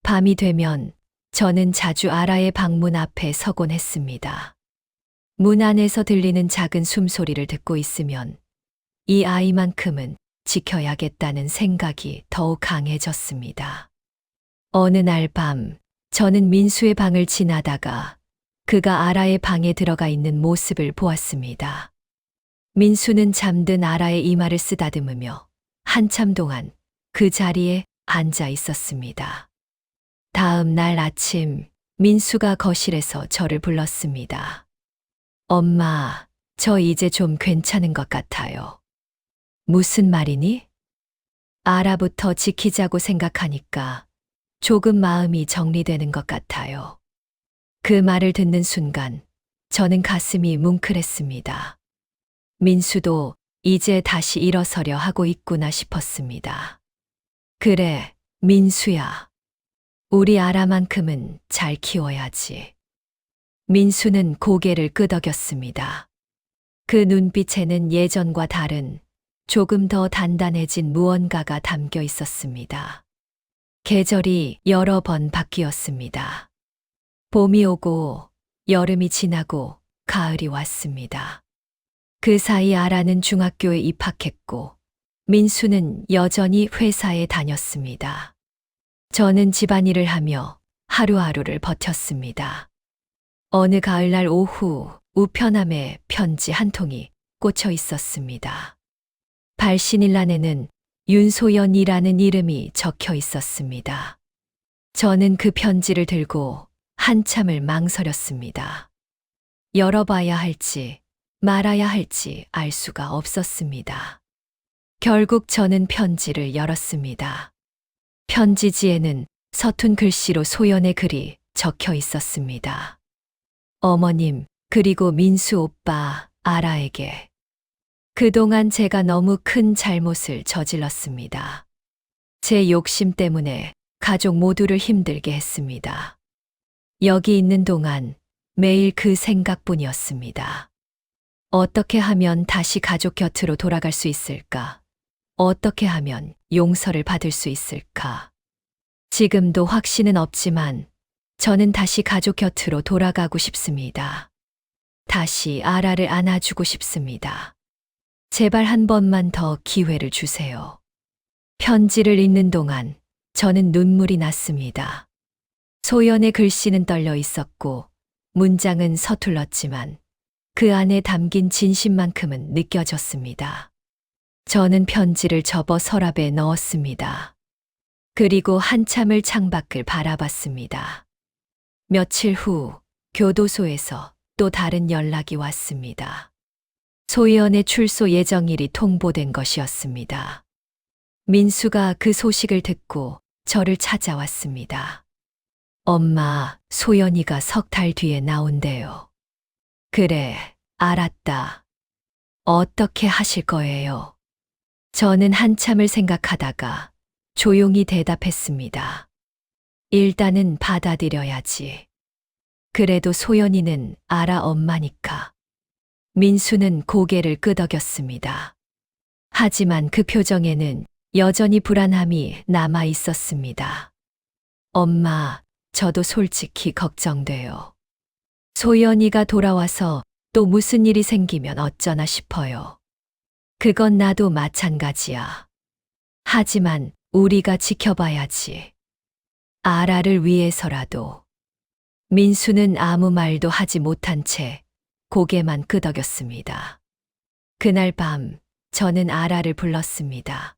밤이 되면 저는 자주 아라의 방문 앞에 서곤 했습니다. 문 안에서 들리는 작은 숨소리를 듣고 있으면 이 아이만큼은 지켜야겠다는 생각이 더욱 강해졌습니다. 어느 날 밤, 저는 민수의 방을 지나다가 그가 아라의 방에 들어가 있는 모습을 보았습니다. 민수는 잠든 아라의 이마를 쓰다듬으며 한참 동안 그 자리에 앉아 있었습니다. 다음 날 아침, 민수가 거실에서 저를 불렀습니다. 엄마, 저 이제 좀 괜찮은 것 같아요. 무슨 말이니? 아라부터 지키자고 생각하니까 조금 마음이 정리되는 것 같아요. 그 말을 듣는 순간 저는 가슴이 뭉클했습니다. 민수도 이제 다시 일어서려 하고 있구나 싶었습니다. 그래, 민수야. 우리 아라만큼은 잘 키워야지. 민수는 고개를 끄덕였습니다. 그 눈빛에는 예전과 다른 조금 더 단단해진 무언가가 담겨 있었습니다. 계절이 여러 번 바뀌었습니다. 봄이 오고 여름이 지나고 가을이 왔습니다. 그 사이 아라는 중학교에 입학했고 민수는 여전히 회사에 다녔습니다. 저는 집안일을 하며 하루하루를 버텼습니다. 어느 가을날 오후 우편함에 편지 한 통이 꽂혀 있었습니다. 발신일란에는 윤소연이라는 이름이 적혀 있었습니다. 저는 그 편지를 들고 한참을 망설였습니다. 열어봐야 할지 말아야 할지 알 수가 없었습니다. 결국 저는 편지를 열었습니다. 편지지에는 서툰 글씨로 소연의 글이 적혀 있었습니다. 어머님, 그리고 민수 오빠, 아라에게. 그동안 제가 너무 큰 잘못을 저질렀습니다. 제 욕심 때문에 가족 모두를 힘들게 했습니다. 여기 있는 동안 매일 그 생각뿐이었습니다. 어떻게 하면 다시 가족 곁으로 돌아갈 수 있을까? 어떻게 하면 용서를 받을 수 있을까? 지금도 확신은 없지만 저는 다시 가족 곁으로 돌아가고 싶습니다. 다시 아라를 안아주고 싶습니다. 제발 한 번만 더 기회를 주세요. 편지를 읽는 동안 저는 눈물이 났습니다. 소연의 글씨는 떨려 있었고 문장은 서툴렀지만 그 안에 담긴 진심만큼은 느껴졌습니다. 저는 편지를 접어 서랍에 넣었습니다. 그리고 한참을 창밖을 바라봤습니다. 며칠 후 교도소에서 또 다른 연락이 왔습니다. 소연의 출소 예정일이 통보된 것이었습니다. 민수가 그 소식을 듣고 저를 찾아왔습니다. 엄마, 소연이가 석 달 뒤에 나온대요. 그래, 알았다. 어떻게 하실 거예요? 저는 한참을 생각하다가 조용히 대답했습니다. 일단은 받아들여야지. 그래도 소연이는 아라 엄마니까. 민수는 고개를 끄덕였습니다. 하지만 그 표정에는 여전히 불안함이 남아 있었습니다. 엄마, 저도 솔직히 걱정돼요. 소연이가 돌아와서 또 무슨 일이 생기면 어쩌나 싶어요. 그건 나도 마찬가지야. 하지만 우리가 지켜봐야지. 아라를 위해서라도. 민수는 아무 말도 하지 못한 채 고개만 끄덕였습니다. 그날 밤 저는 아라를 불렀습니다.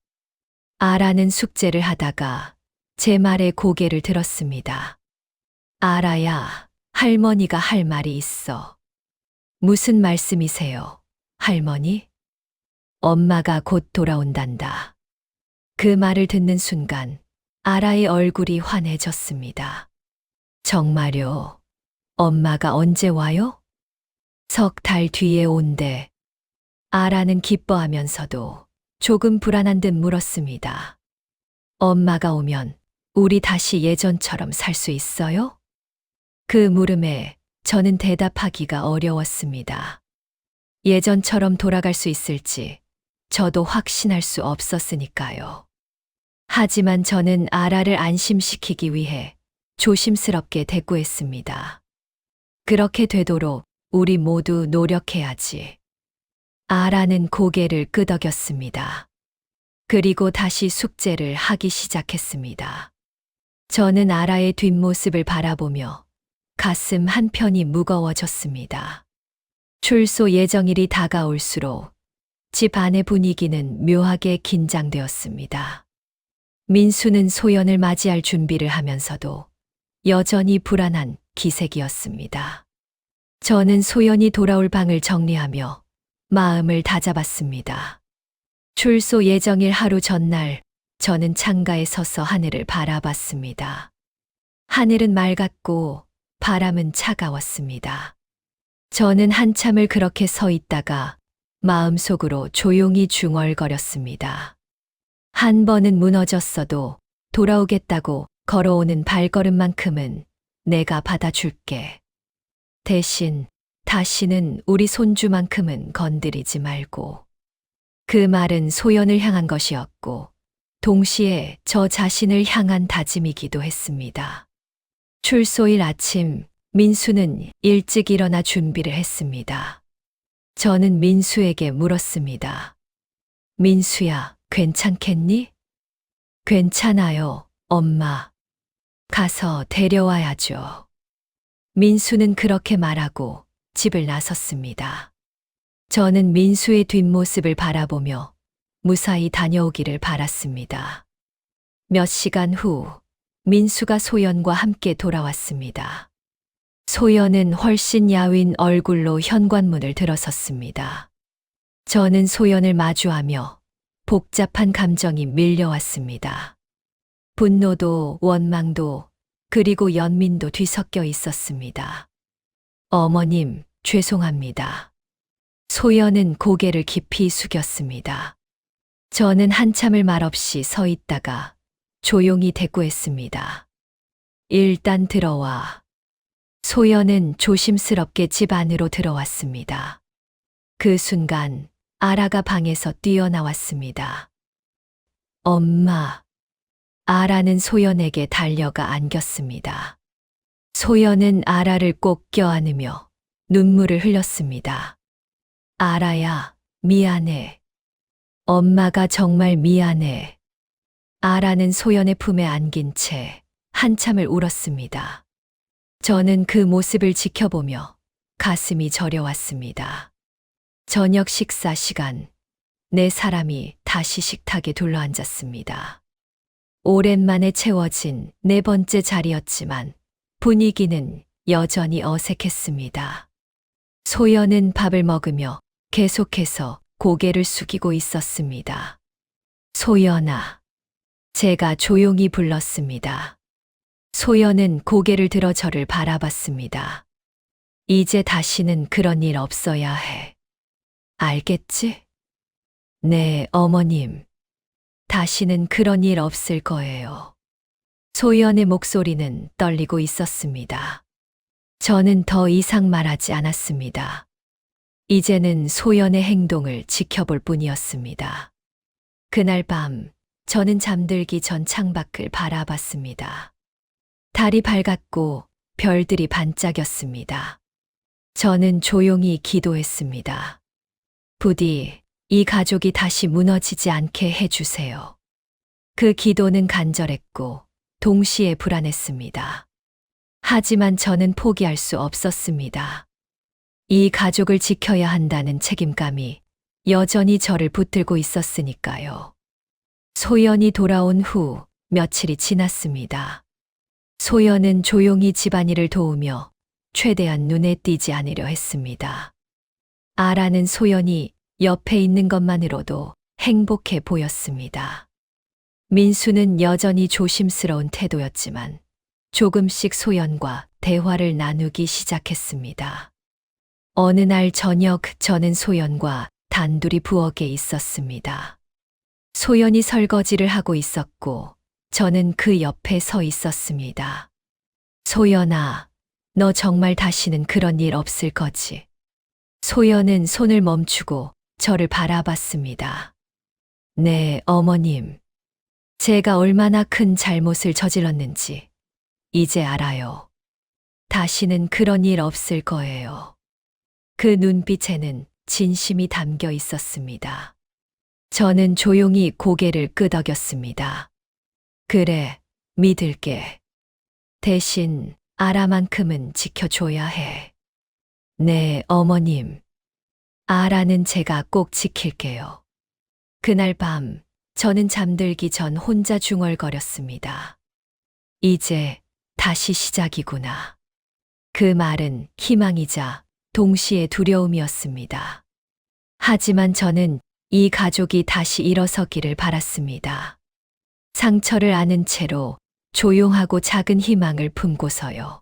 아라는 숙제를 하다가 제 말에 고개를 들었습니다. 아라야, 할머니가 할 말이 있어. 무슨 말씀이세요, 할머니? 엄마가 곧 돌아온단다. 그 말을 듣는 순간 아라의 얼굴이 환해졌습니다. 정말요? 엄마가 언제 와요? 석 달 뒤에 온대. 아라는 기뻐하면서도 조금 불안한 듯 물었습니다. 엄마가 오면 우리 다시 예전처럼 살 수 있어요? 그 물음에 저는 대답하기가 어려웠습니다. 예전처럼 돌아갈 수 있을지 저도 확신할 수 없었으니까요. 하지만 저는 아라를 안심시키기 위해 조심스럽게 대꾸했습니다. 그렇게 되도록 우리 모두 노력해야지. 아라는 고개를 끄덕였습니다. 그리고 다시 숙제를 하기 시작했습니다. 저는 아라의 뒷모습을 바라보며 가슴 한편이 무거워졌습니다. 출소 예정일이 다가올수록 집 안의 분위기는 묘하게 긴장되었습니다. 민수는 소연을 맞이할 준비를 하면서도 여전히 불안한 기색이었습니다. 저는 소연이 돌아올 방을 정리하며 마음을 다잡았습니다. 출소 예정일 하루 전날 저는 창가에 서서 하늘을 바라봤습니다. 하늘은 맑았고 바람은 차가웠습니다. 저는 한참을 그렇게 서 있다가 마음속으로 조용히 중얼거렸습니다. 한 번은 무너졌어도 돌아오겠다고 걸어오는 발걸음만큼은 내가 받아줄게. 대신 다시는 우리 손주만큼은 건드리지 말고. 그 말은 소연을 향한 것이었고 동시에 저 자신을 향한 다짐이기도 했습니다. 출소일 아침 민수는 일찍 일어나 준비를 했습니다. 저는 민수에게 물었습니다. 민수야, 괜찮겠니? 괜찮아요, 엄마. 가서 데려와야죠. 민수는 그렇게 말하고 집을 나섰습니다. 저는 민수의 뒷모습을 바라보며 무사히 다녀오기를 바랐습니다. 몇 시간 후 민수가 소연과 함께 돌아왔습니다. 소연은 훨씬 야윈 얼굴로 현관문을 들어섰습니다. 저는 소연을 마주하며 복잡한 감정이 밀려왔습니다. 분노도 원망도 그리고 연민도 뒤섞여 있었습니다. 어머님, 죄송합니다. 소연은 고개를 깊이 숙였습니다. 저는 한참을 말없이 서 있다가 조용히 대꾸했습니다. 일단 들어와. 소연은 조심스럽게 집 안으로 들어왔습니다. 그 순간 아라가 방에서 뛰어나왔습니다. 엄마. 아라는 소연에게 달려가 안겼습니다. 소연은 아라를 꼭 껴안으며 눈물을 흘렸습니다. 아라야, 미안해. 엄마가 정말 미안해. 아라는 소연의 품에 안긴 채 한참을 울었습니다. 저는 그 모습을 지켜보며 가슴이 저려왔습니다. 저녁 식사 시간, 네 사람이 다시 식탁에 둘러앉았습니다. 오랜만에 채워진 네 번째 자리였지만 분위기는 여전히 어색했습니다. 소연은 밥을 먹으며 계속해서 고개를 숙이고 있었습니다. 소연아. 제가 조용히 불렀습니다. 소연은 고개를 들어 저를 바라봤습니다. 이제 다시는 그런 일 없어야 해. 알겠지? 네, 어머님. 다시는 그런 일 없을 거예요. 소연의 목소리는 떨리고 있었습니다. 저는 더 이상 말하지 않았습니다. 이제는 소연의 행동을 지켜볼 뿐이었습니다. 그날 밤, 저는 잠들기 전 창밖을 바라봤습니다. 달이 밝았고 별들이 반짝였습니다. 저는 조용히 기도했습니다. 부디 이 가족이 다시 무너지지 않게 해주세요. 그 기도는 간절했고 동시에 불안했습니다. 하지만 저는 포기할 수 없었습니다. 이 가족을 지켜야 한다는 책임감이 여전히 저를 붙들고 있었으니까요. 소연이 돌아온 후 며칠이 지났습니다. 소연은 조용히 집안일을 도우며 최대한 눈에 띄지 않으려 했습니다. 아라는 소연이 옆에 있는 것만으로도 행복해 보였습니다. 민수는 여전히 조심스러운 태도였지만 조금씩 소연과 대화를 나누기 시작했습니다. 어느 날 저녁 저는 소연과 단둘이 부엌에 있었습니다. 소연이 설거지를 하고 있었고 저는 그 옆에 서 있었습니다. 소연아, 너 정말 다시는 그런 일 없을 거지? 소연은 손을 멈추고 저를 바라봤습니다. 네, 어머님. 제가 얼마나 큰 잘못을 저질렀는지 이제 알아요. 다시는 그런 일 없을 거예요. 그 눈빛에는 진심이 담겨 있었습니다. 저는 조용히 고개를 끄덕였습니다. 그래, 믿을게. 대신 아라만큼은 지켜줘야 해. 네, 어머님. 아라는 제가 꼭 지킬게요. 그날 밤, 저는 잠들기 전 혼자 중얼거렸습니다. 이제 다시 시작이구나. 그 말은 희망이자 동시에 두려움이었습니다. 하지만 저는 이 가족이 다시 일어서기를 바랐습니다. 상처를 안은 채로 조용하고 작은 희망을 품고서요.